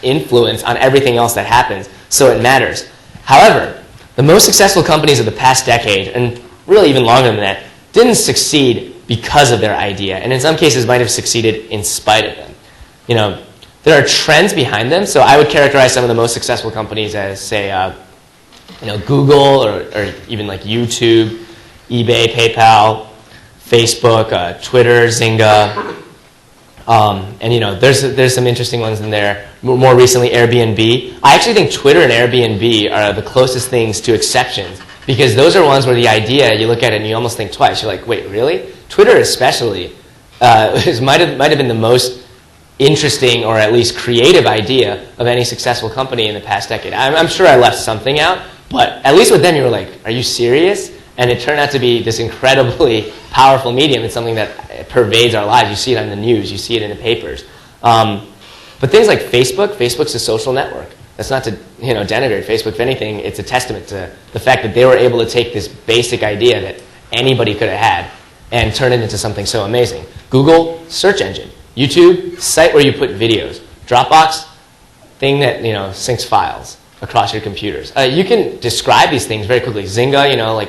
influence on everything else that happens, so it matters. However, the most successful companies of the past decade, and really even longer than that, didn't succeed because of their idea, and in some cases might have succeeded in spite of them. There are trends behind them, so I would characterize some of the most successful companies as, say, Google or even YouTube, eBay, PayPal, Facebook, Twitter, Zynga, and there's some interesting ones in there. More recently, Airbnb. I actually think Twitter and Airbnb are the closest things to exceptions, because those are ones where the idea, you look at it and you almost think twice. You're like, wait, really? Twitter especially might have been the most interesting or at least creative idea of any successful company in the past decade. I'm sure I left something out, but at least with them you were like, are you serious? And it turned out to be this incredibly powerful medium. It's something that pervades our lives. You see it on the news. You see it in the papers. But things like Facebook's a social network. That's not to denigrate Facebook. If anything, it's a testament to the fact that they were able to take this basic idea that anybody could have had and turn it into something so amazing. Google, search engine. YouTube, site where you put videos. Dropbox, thing that syncs files across your computers. You can describe these things very quickly. Zynga,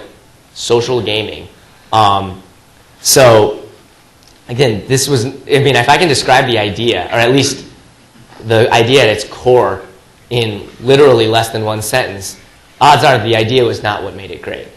social gaming. So again, if I can describe the idea, or at least the idea at its core, in literally less than one sentence, odds are the idea was not what made it great.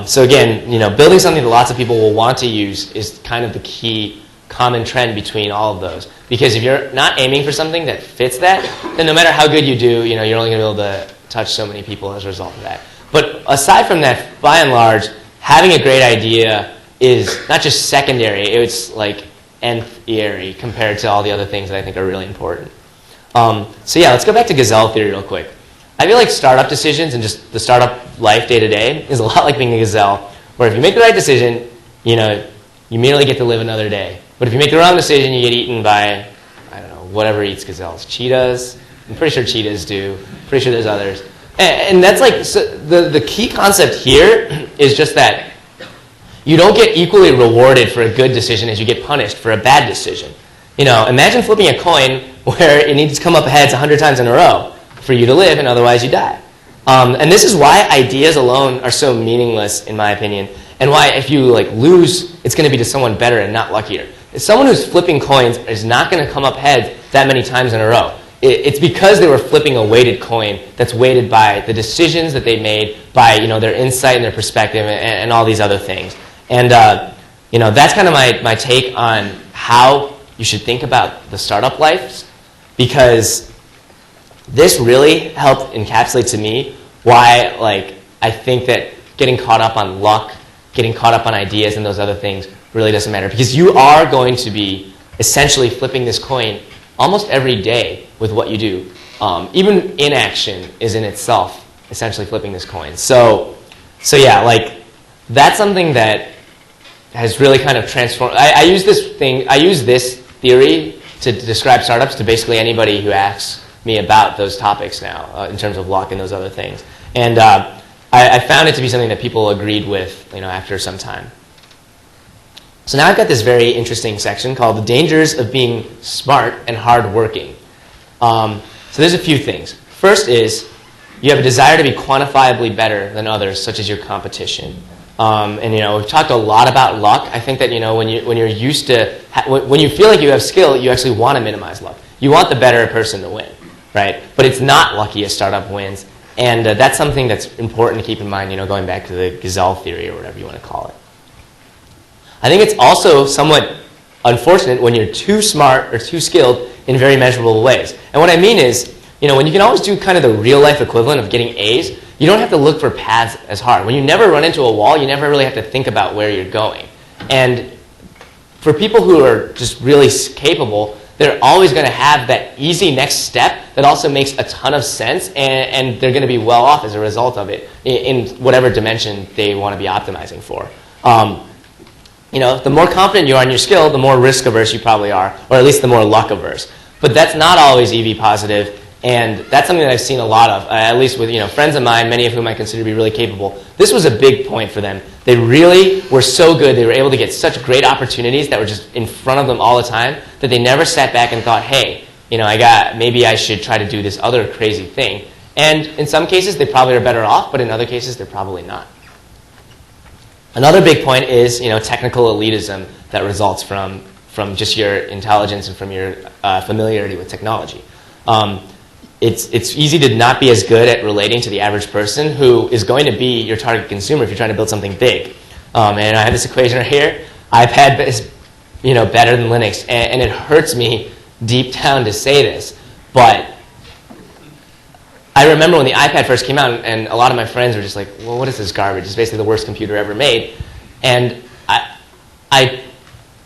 So again, building something that lots of people will want to use is kind of the key common trend between all of those. Because if you're not aiming for something that fits that, then no matter how good you do, you're only going to be able to touch so many people as a result of that. But aside from that, by and large, having a great idea is not just secondary, it's nth-ary compared to all the other things that I think are really important. So yeah, let's go back to Gazelle theory real quick. I feel like startup decisions and just the startup life day to day is a lot like being a gazelle, where if you make the right decision, you merely get to live another day. But if you make the wrong decision, you get eaten by, I don't know, whatever eats gazelles. Cheetahs? I'm pretty sure cheetahs do. Pretty sure there's others. And that's the key concept here is just that you don't get equally rewarded for a good decision as you get punished for a bad decision. Imagine flipping a coin where it needs to come up heads 100 times in a row for you to live, and otherwise you die. And this is why ideas alone are so meaningless, in my opinion. and why if you like lose, it's going to be to someone better and not luckier. Someone who's flipping coins is not going to come up heads that many times in a row. It's because they were flipping a weighted coin that's weighted by the decisions that they made, by their insight and their perspective, and all these other things. And that's kind of my take on how you should think about the startup life, because this really helped encapsulate to me why I think that getting caught up on luck, getting caught up on ideas and those other things really doesn't matter, because you are going to be essentially flipping this coin almost every day with what you do. Even inaction is in itself essentially flipping this coin. So yeah, that's something that has really kind of transformed. I use this theory to describe startups to basically anybody who asks me about those topics now, in terms of luck and those other things. And I found it to be something that people agreed with, after some time. So now I've got this very interesting section called The Dangers of Being Smart and Hardworking. So there's a few things. First is you have a desire to be quantifiably better than others, such as your competition. And we've talked a lot about luck. I think that when you're used to when you feel like you have skill, you actually want to minimize luck. You want the better person to win, right? But it's not lucky a startup wins, and that's something that's important to keep in mind. Going back to the Gazelle theory or whatever you want to call it. I think it's also somewhat unfortunate when you're too smart or too skilled in very measurable ways. And what I mean is, when you can always do kind of the real life equivalent of getting A's, you don't have to look for paths as hard. When you never run into a wall, you never really have to think about where you're going. And for people who are just really capable, they're always going to have that easy next step that also makes a ton of sense, and they're going to be well off as a result of it in whatever dimension they want to be optimizing for. The more confident you are in your skill, the more risk averse you probably are, or at least the more luck averse. But that's not always EV positive, and that's something that I've seen a lot of, at least with friends of mine, many of whom I consider to be really capable. This was a big point for them. They really were so good, they were able to get such great opportunities that were just in front of them all the time, that they never sat back and thought, hey, maybe I should try to do this other crazy thing. And in some cases, they probably are better off, but in other cases, they're probably not. Another big point is, technical elitism that results from just your intelligence and from your familiarity with technology. It's easy to not be as good at relating to the average person who is going to be your target consumer if you're trying to build something big. And I have this equation right here. iPad is, better than Linux, and it hurts me deep down to say this, but I remember when the iPad first came out, and a lot of my friends were just like, well, what is this garbage? It's basically the worst computer ever made. And I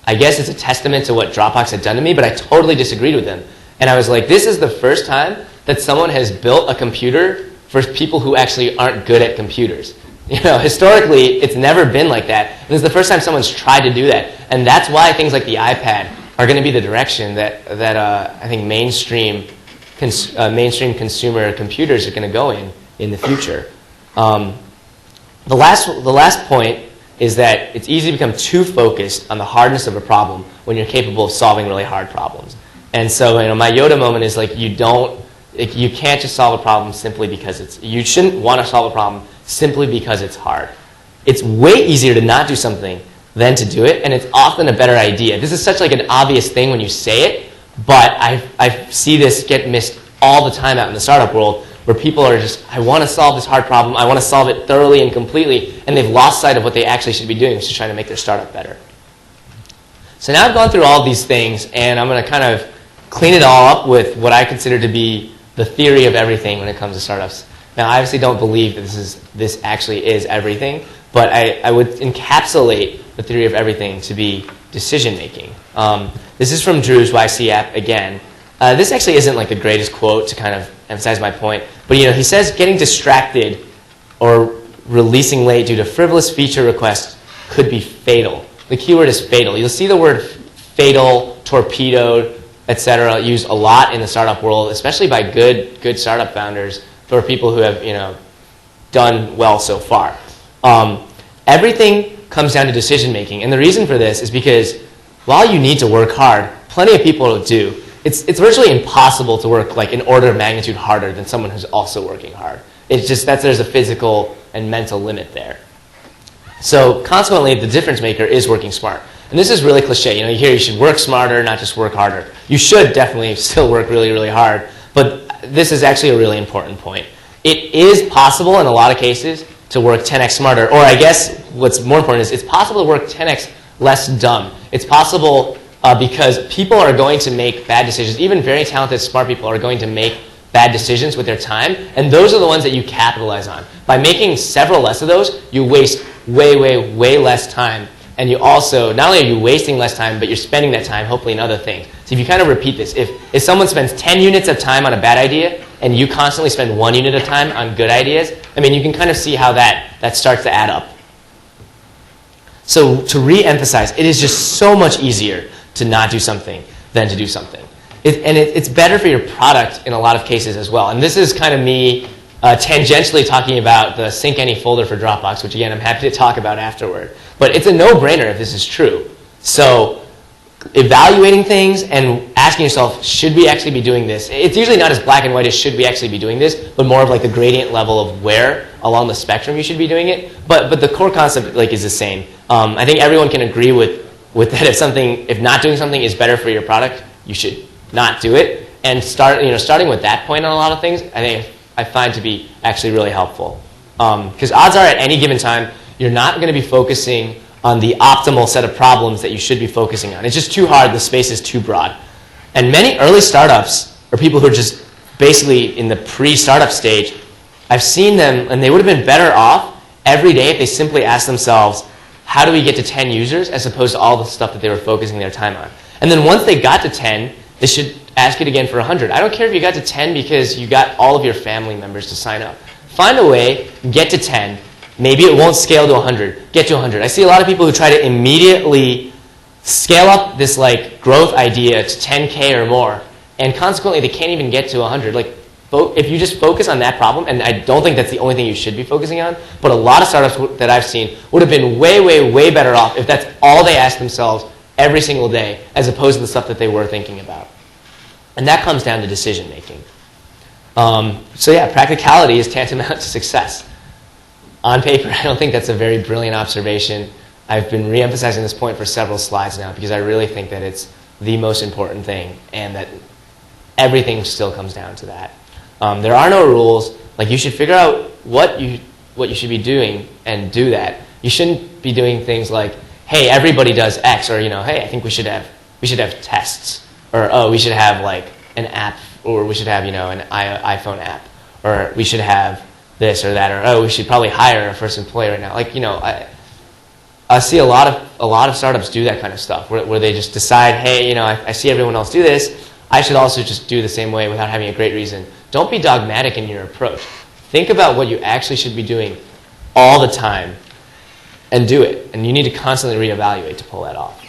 guess it's a testament to what Dropbox had done to me, but I totally disagreed with them. And I was like, this is the first time that someone has built a computer for people who actually aren't good at computers. Historically, it's never been like that. And this is the first time someone's tried to do that. And that's why things like the iPad are going to be the direction that I think mainstream consumer computers are going to go in the future. The last point is that it's easy to become too focused on the hardness of a problem when you're capable of solving really hard problems. And so, my Yoda moment is you can't just solve a problem simply because you shouldn't want to solve a problem simply because it's hard. It's way easier to not do something than to do it, and it's often a better idea. This is such an obvious thing when you say it, but I see this get missed all the time out in the startup world, where people are just, I want to solve this hard problem, I want to solve it thoroughly and completely, and they've lost sight of what they actually should be doing, which is trying to make their startup better. So now I've gone through all these things, and I'm going to kind of clean it all up with what I consider to be the theory of everything when it comes to startups. Now, I obviously don't believe that this actually is everything, but I would encapsulate the theory of everything to be decision-making. This is from Drew's YC app again. This actually isn't the greatest quote to kind of emphasize my point, but he says getting distracted or releasing late due to frivolous feature requests could be fatal. The keyword is fatal. You'll see the word fatal, torpedoed, etc. used a lot in the startup world, especially by good startup founders or people who have done well so far. Everything comes down to decision making, and the reason for this is because while you need to work hard, plenty of people do. It's virtually impossible to work an order of magnitude harder than someone who's also working hard. It's just that there's a physical and mental limit there. So consequently, the difference maker is working smart. And this is really cliche. You hear you should work smarter, not just work harder. You should definitely still work really, really hard, but this is actually a really important point. It is possible in a lot of cases to work 10x smarter, or I guess what's more important is it's possible to work 10x less dumb. It's possible because people are going to make bad decisions. Even very talented, smart people are going to make bad decisions with their time, and those are the ones that you capitalize on. By making several less of those, you waste way, way, way less time. And you also, not only are you wasting less time, but you're spending that time hopefully in other things. So if you kind of repeat this, if someone spends 10 units of time on a bad idea, and you constantly spend 1 unit of time on good ideas, I mean, you can kind of see how that starts to add up. So to re-emphasize, it is just so much easier to not do something than to do something. It's better for your product in a lot of cases as well. And this is kind of me tangentially talking about the sync any folder for Dropbox, which again, I'm happy to talk about afterward. But it's a no-brainer if this is true. So evaluating things and asking yourself, should we actually be doing this? It's usually not as black and white as should we actually be doing this, but more of like the gradient level of where along the spectrum you should be doing it. But the core concept is the same. I think everyone can agree with that if not doing something is better for your product, you should not do it. And starting with that point on a lot of things, I find to be actually really helpful. Because odds are at any given time, you're not going to be focusing on the optimal set of problems that you should be focusing on. It's just too hard. The space is too broad. And many early startups, or people who are just basically in the pre-startup stage, I've seen them, and they would have been better off every day if they simply asked themselves, how do we get to 10 users, as opposed to all the stuff that they were focusing their time on. And then once they got to 10, they should ask it again for 100. I don't care if you got to 10 because you got all of your family members to sign up. Find a way, get to 10. Maybe it won't scale to 100. Get to 100. I see a lot of people who try to immediately scale up this growth idea to 10K or more, and consequently they can't even get to 100. If you just focus on that problem, and I don't think that's the only thing you should be focusing on, but a lot of startups that I've seen would have been way, way, way better off if that's all they asked themselves every single day, as opposed to the stuff that they were thinking about. And that comes down to decision making. So yeah, practicality is tantamount to success. On paper, I don't think that's a very brilliant observation. I've been re-emphasizing this point for several slides now because I really think that it's the most important thing, and that everything still comes down to that. There are no rules. You should figure out what you should be doing and do that. You shouldn't be doing things like, hey, everybody does X, or hey, I think we should have tests, or oh, we should have an app, or we should have an iPhone app, or we should have this or that, or oh, we should probably hire a first employee right now. I see a lot of startups do that kind of stuff where they just decide, hey, I see everyone else do this, I should also just do the same way without having a great reason. Don't be dogmatic in your approach. Think about what you actually should be doing all the time and do it. And you need to constantly reevaluate to pull that off.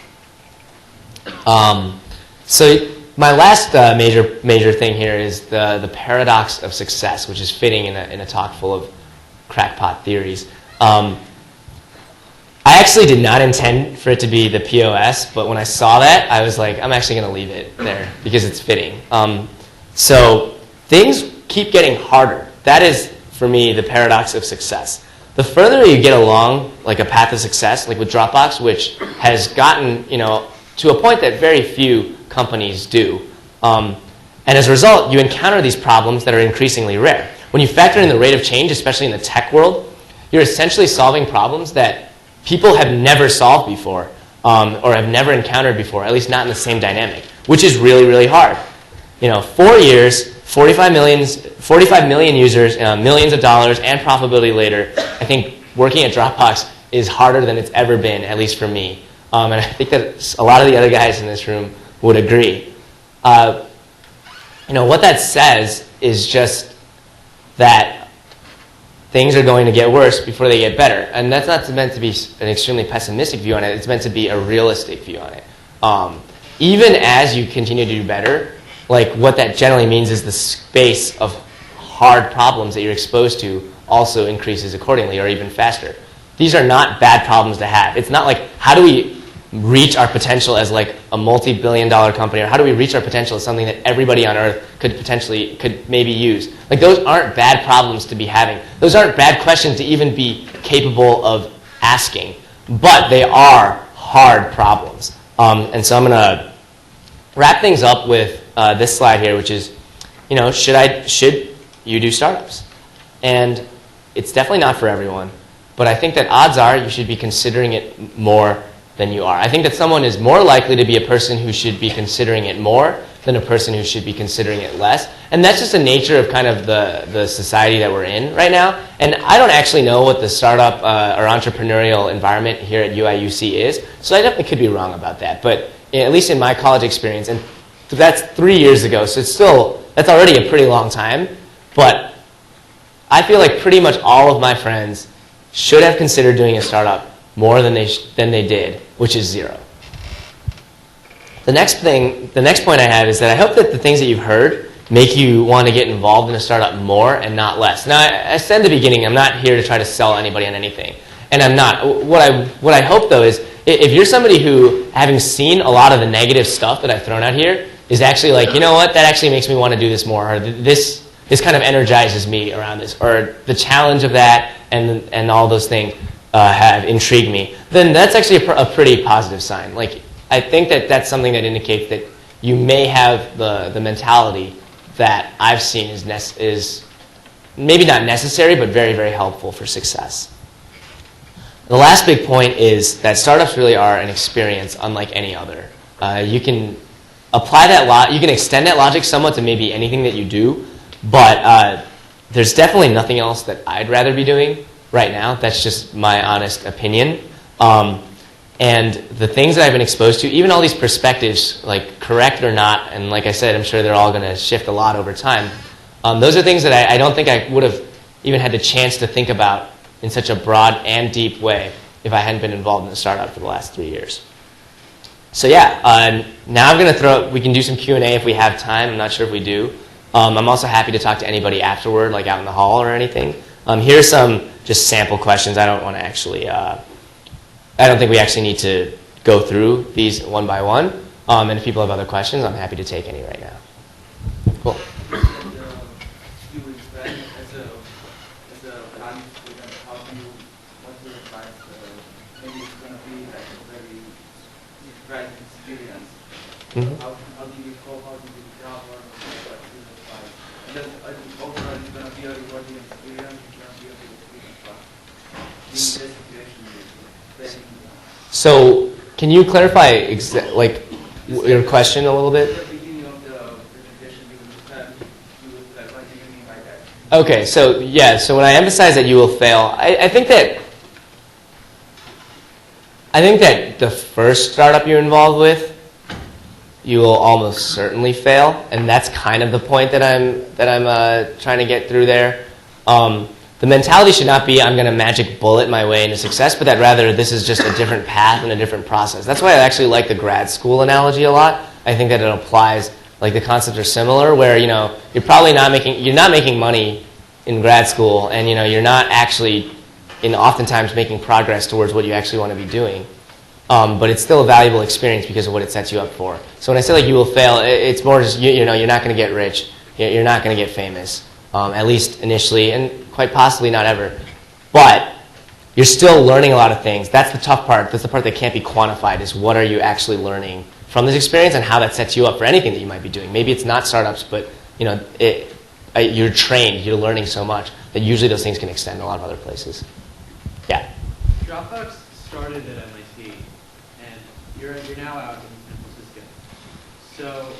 So my last major thing here is the paradox of success, which is fitting in a talk full of crackpot theories. I actually did not intend for it to be the POS, but when I saw that, I was like, I'm actually going to leave it there because it's fitting. So things keep getting harder. That is, for me, the paradox of success. The further you get along, a path of success, with Dropbox, which has gotten, to a point that very few companies do. And as a result, you encounter these problems that are increasingly rare. When you factor in the rate of change, especially in the tech world, you're essentially solving problems that people have never solved before, or have never encountered before, at least not in the same dynamic, which is really, really hard. 4 years, 45 million users, millions of dollars, and profitability later, I think working at Dropbox is harder than it's ever been, at least for me. And I think that a lot of the other guys in this room would agree. What that says is just that things are going to get worse before they get better. And that's not meant to be an extremely pessimistic view on it. It's meant to be a realistic view on it. Even as you continue to do better, what that generally means is the space of hard problems that you're exposed to also increases accordingly, or even faster. These are not bad problems to have. It's not how do we reach our potential as a multi-billion-dollar company, or how do we reach our potential as something that everybody on earth could maybe use. Those aren't bad problems to be having. Those aren't bad questions to even be capable of asking, but they are hard problems. And so I'm going to wrap things up with this slide here, which is, should you do startups? And it's definitely not for everyone, but I think that odds are you should be considering it more than you are. I think that someone is more likely to be a person who should be considering it more than a person who should be considering it less. And that's just the nature of kind of the society that we're in right now. And I don't actually know what the startup or entrepreneurial environment here at UIUC is, so I definitely could be wrong about that. But at least in my college experience, and that's 3 years ago, so that's already a pretty long time. But I feel like pretty much all of my friends should have considered doing a startup more than they did, which is 0. The next point I have is that I hope that the things that you've heard make you want to get involved in a startup more and not less. Now, I said in the beginning, I'm not here to try to sell anybody on anything, and I'm not. What I hope, though, is if you're somebody who, having seen a lot of the negative stuff that I've thrown out here, is actually like, you know what, that actually makes me want to do this more, or this kind of energizes me around this, or the challenge of that and all those things have intrigued me, then that's actually a pretty positive sign. Like, I think that that's something that indicates that you may have the mentality that I've seen is maybe not necessary, but very, very helpful for success. The last big point is that startups really are an experience unlike any other. You can apply that you can extend that logic somewhat to maybe anything that you do, but there's definitely nothing else that I'd rather be doing right now. That's just my honest opinion. And the things that I've been exposed to, even all these perspectives, like correct or not, and like I said, I'm sure they're all going to shift a lot over time. Those are things that I don't think I would have even had the chance to think about in such a broad and deep way if I hadn't been involved in the startup for the last 3 years. So yeah, now I'm going to we can do some Q&A if we have time. I'm not sure if we do. I'm also happy to talk to anybody afterward, like out in the hall or anything. Here's some just sample questions. I don't want to actually, I don't think we actually need to go through these one by one. And if people have other questions, I'm happy to take any right now. Cool. Mm-hmm. How do you cope? How do you job or what is it like? And then overall, it's going to be a rewarding experience. It's going to be a big experience. But in this situation, so, can you clarify your question a little bit? At the beginning of the presentation, you will clarify what do you mean by that? Okay, so yeah, so when I emphasize that you will fail, I think that the first startup you're involved with, you will almost certainly fail, and that's kind of the point that I'm trying to get through there. The mentality should not be I'm going to magic bullet my way into success, but that rather this is just a different path and a different process. That's why I actually like the grad school analogy a lot. I think that it applies, like the concepts are similar, where you're probably not making money in grad school, and you're not actually oftentimes making progress towards what you actually want to be doing. But it's still a valuable experience because of what it sets you up for. So when I say like you will fail, it's more just you're not going to get rich, you're not going to get famous, at least initially, and quite possibly not ever. But you're still learning a lot of things. That's the tough part. That's the part that can't be quantified. Is what are you actually learning from this experience and how that sets you up for anything that you might be doing. Maybe it's not startups, but you're trained. You're learning so much that usually those things can extend to a lot of other places. Yeah. Dropbox started at MIT. You're now out in San Francisco. So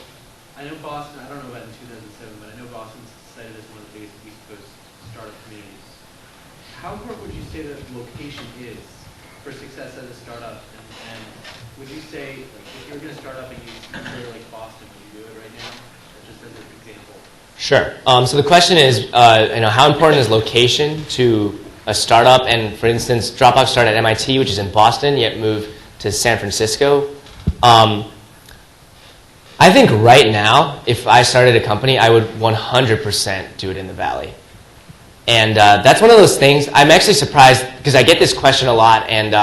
I know Boston, I don't know about in 2007, but I know Boston's cited as one of the biggest East Coast startup communities. How important would you say that location is for success as a startup? And would you say, if you were going to start up and you consider like Boston, would you do it right now? Just as an example. Sure. So the question is, how important is location to a startup? And for instance, Dropbox started at MIT, which is in Boston, yet moved to San Francisco. I think right now, if I started a company, I would 100% do it in the Valley. And that's one of those things, I'm actually surprised, because I get this question a lot, and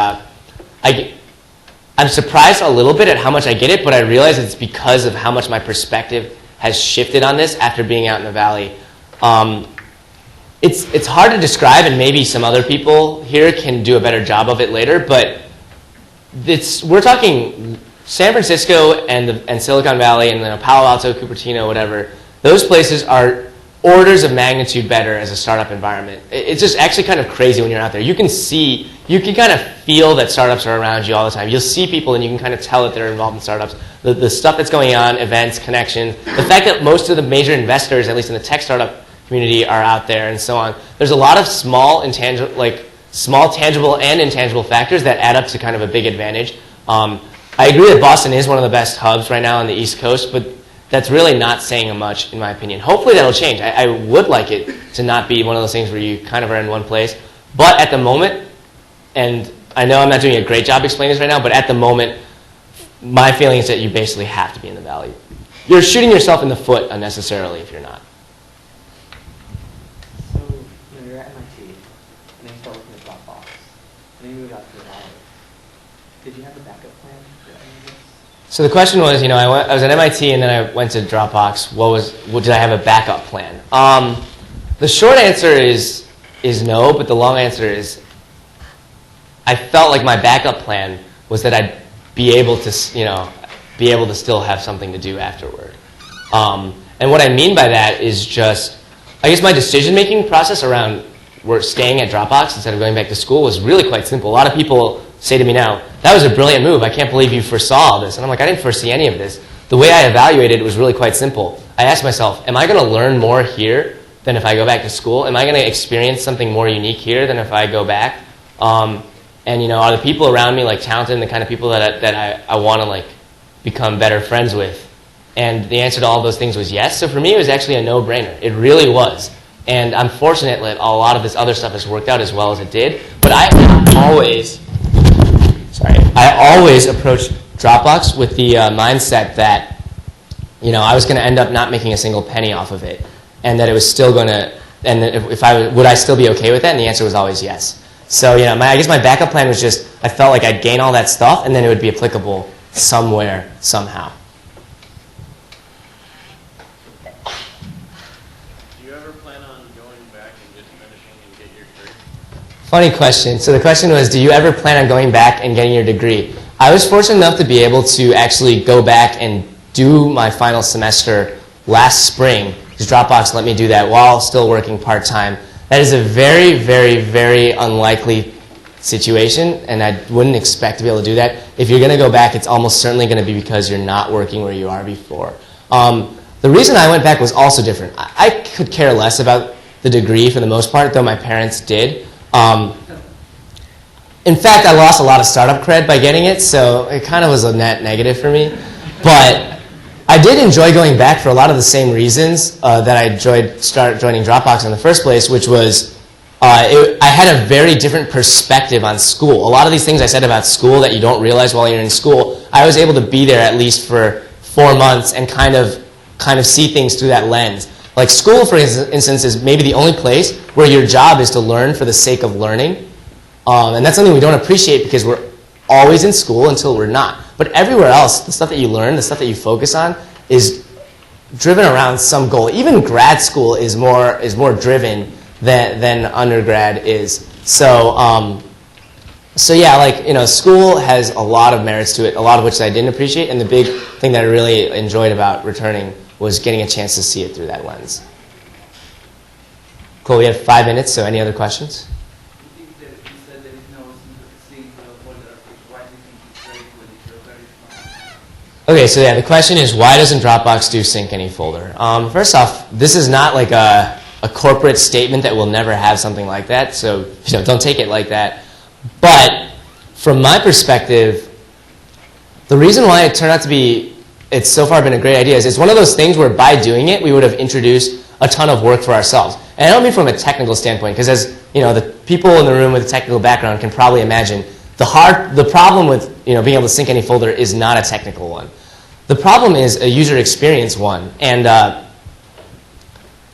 I'm surprised a little bit at how much I get it, but I realize it's because of how much my perspective has shifted on this after being out in the Valley. it's hard to describe, and maybe some other people here can do a better job of it later, but we're talking San Francisco and Silicon Valley and Palo Alto, Cupertino, whatever. Those places are orders of magnitude better as a startup environment. It's just actually kind of crazy when you're out there. You can kind of feel that startups are around you all the time. You'll see people and you can kind of tell that they're involved in startups. The stuff that's going on, events, connections, the fact that most of the major investors, at least in the tech startup community, are out there and so on. There's a lot of small tangible and intangible factors that add up to kind of a big advantage. I agree that Boston is one of the best hubs right now on the East Coast, but that's really not saying much, in my opinion. Hopefully that'll change. I would like it to not be one of those things where you kind of are in one place. But at the moment, and I know I'm not doing a great job explaining this right now, but at the moment, my feeling is that you basically have to be in the Valley. You're shooting yourself in the foot unnecessarily if you're not. So, you're at MIT, and then you start working at Dropbox, and then you move out to the Valley. Did you have a backup plan for any of this? So the question was, I was at MIT and then I went to Dropbox. Did I have a backup plan? The short answer is no, but the long answer is I felt like my backup plan was that I'd be able to still have something to do afterward. And what I mean by that is just, I guess my decision-making process around staying at Dropbox instead of going back to school was really quite simple. A lot of people say to me now, that was a brilliant move. I can't believe you foresaw all this. And I'm like, I didn't foresee any of this. The way I evaluated it was really quite simple. I asked myself, am I going to learn more here than if I go back to school? Am I going to experience something more unique here than if I go back? And are the people around me talented and the kind of people that I want to become better friends with? And the answer to all those things was yes. So for me, it was actually a no-brainer. It really was. And I'm fortunate that a lot of this other stuff has worked out as well as it did. But I always approached Dropbox with the mindset that, I was going to end up not making a single penny off of it, and that it was still going to, and would I still be okay with that? And the answer was always yes. So, I guess my backup plan was just, I felt like I'd gain all that stuff, and then it would be applicable somewhere, somehow. Do you ever plan on going back and just finishing and get your degree? Funny question. So the question was, do you ever plan on going back and getting your degree? I was fortunate enough to be able to actually go back and do my final semester last spring, because Dropbox let me do that while still working part-time. That is a very, very, very unlikely situation, and I wouldn't expect to be able to do that. If you're going to go back, it's almost certainly going to be because you're not working where you are before. The reason I went back was also different. I could care less about the degree for the most part, though my parents did. In fact, I lost a lot of startup cred by getting it, so it kind of was a net negative for me. But I did enjoy going back for a lot of the same reasons that I enjoyed joining Dropbox in the first place, which was I had a very different perspective on school. A lot of these things I said about school that you don't realize while you're in school, I was able to be there at least for 4 months and kind of see things through that lens. Like school, for instance, is maybe the only place where your job is to learn for the sake of learning. And that's something we don't appreciate because we're always in school until we're not. But everywhere else, the stuff that you learn, the stuff that you focus on, is driven around some goal. Even grad school is more driven than undergrad is. So yeah, school has a lot of merits to it, a lot of which I didn't appreciate. And the big thing that I really enjoyed about returning was getting a chance to see it through that lens. Cool, we have 5 minutes, so any other questions? You said there is no single folder. Why do you think it's very good if you're very smart? Okay, so yeah, the question is, why doesn't Dropbox do sync any folder? First off, this is not like a corporate statement that will never have something like that, so don't take it like that. But from my perspective, the reason why it turned out to be, it's so far been a great idea is it's one of those things where by doing it, we would have introduced a ton of work for ourselves. And I don't mean from a technical standpoint, because as the people in the room with a technical background can probably imagine, the problem with being able to sync any folder is not a technical one. The problem is a user experience one. And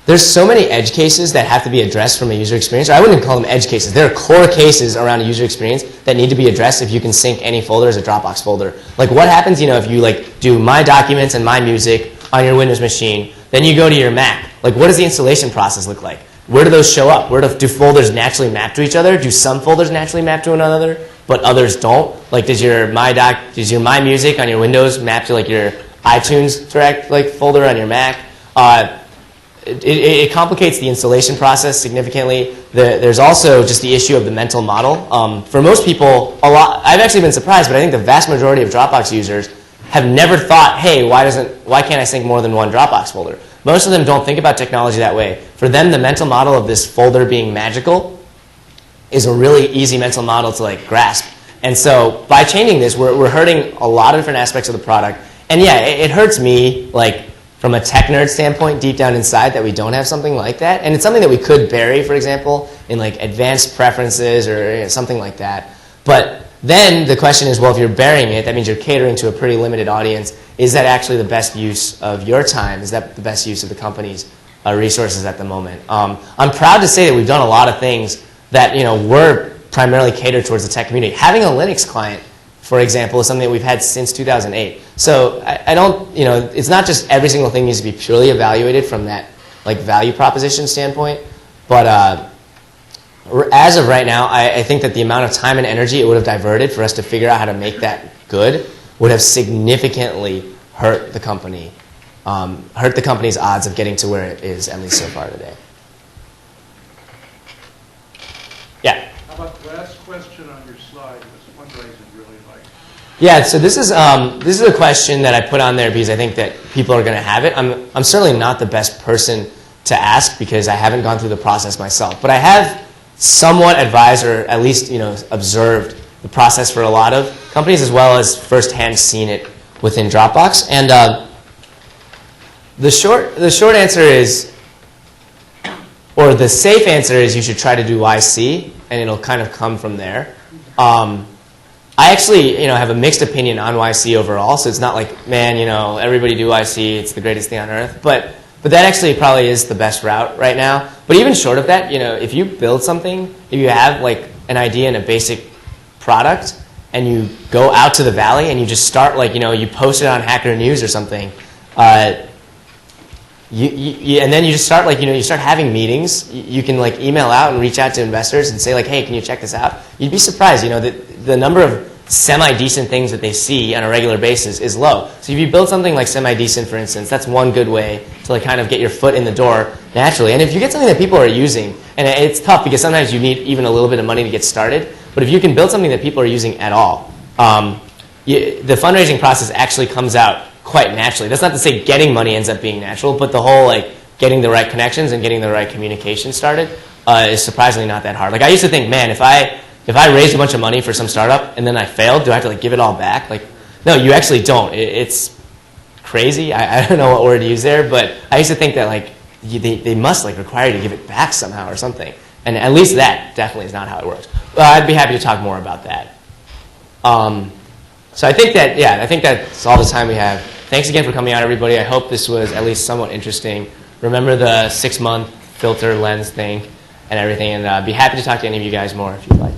there's so many edge cases that have to be addressed from a user experience. I wouldn't call them edge cases. There are core cases around a user experience that need to be addressed if you can sync any folder as a Dropbox folder. Like what happens, if you do My Documents and My Music on your Windows machine, then you go to your Mac. Like what does the installation process look like? where do those show up? Do folders naturally map to each other? Do some folders naturally map to one another, but others don't? Like, does your My Music on your Windows map to like your iTunes direct like folder on your Mac? It complicates the installation process significantly. There's also just the issue of the mental model. For most people, I've actually been surprised, but I think the vast majority of Dropbox users have never thought, hey, why can't I sync more than one Dropbox folder? Most of them don't think about technology that way. For them, the mental model of this folder being magical is a really easy mental model to like grasp. And so by changing this, we're hurting a lot of different aspects of the product. And yeah, it hurts me like from a tech nerd standpoint deep down inside that we don't have something like that. And it's something that we could bury, for example, in like advanced preferences or something like that. But then the question is, well, if you're burying it, that means you're catering to a pretty limited audience. Is that actually the best use of your time? Is that the best use of the company's resources at the moment? I'm proud to say that we've done a lot of things that were primarily catered towards the tech community. Having a Linux client, for example, is something that we've had since 2008. So I don't, it's not just every single thing needs to be purely evaluated from that like value proposition standpoint, but as of right now, I think that the amount of time and energy it would have diverted for us to figure out how to make that good would have significantly hurt the company, hurt the company's odds of getting to where it is, at least so far today. Yeah? How about the last question on your slide was fundraising really like? Yeah, so this is a question that I put on there because I think that people are going to have it. I'm certainly not the best person to ask because I haven't gone through the process myself, but I have somewhat advised or at least observed the process for a lot of companies as well as firsthand seen it within Dropbox. And the short answer is, or the safe answer is, you should try to do YC and it'll kind of come from there. I actually have a mixed opinion on YC overall, so it's not like, man, everybody do YC, it's the greatest thing on earth. But that actually probably is the best route right now. But even short of that, if you build something, if you have like an idea and a basic product, and you go out to the valley and you just start like, you post it on Hacker News or something, and then you just start like, you start having meetings. You can like email out and reach out to investors and say like, hey, can you check this out? You'd be surprised, the number of semi-decent things that they see on a regular basis is low. So if you build something like semi-decent, for instance, that's one good way to like kind of get your foot in the door naturally. And if you get something that people are using, and it's tough because sometimes you need even a little bit of money to get started, but if you can build something that people are using at all, the fundraising process actually comes out quite naturally. That's not to say getting money ends up being natural, but the whole like getting the right connections and getting the right communication started is surprisingly not that hard. Like I used to think, man, if I raised a bunch of money for some startup and then I failed, do I have to like give it all back? Like, no, you actually don't. It's crazy. I don't know what word to use there, but I used to think that like they must like require you to give it back somehow or something. And at least that definitely is not how it works. I'd be happy to talk more about that. So I think that's all the time we have. Thanks again for coming out, everybody. I hope this was at least somewhat interesting. Remember the 6-month filter lens thing and everything, and be happy to talk to any of you guys more if you'd like.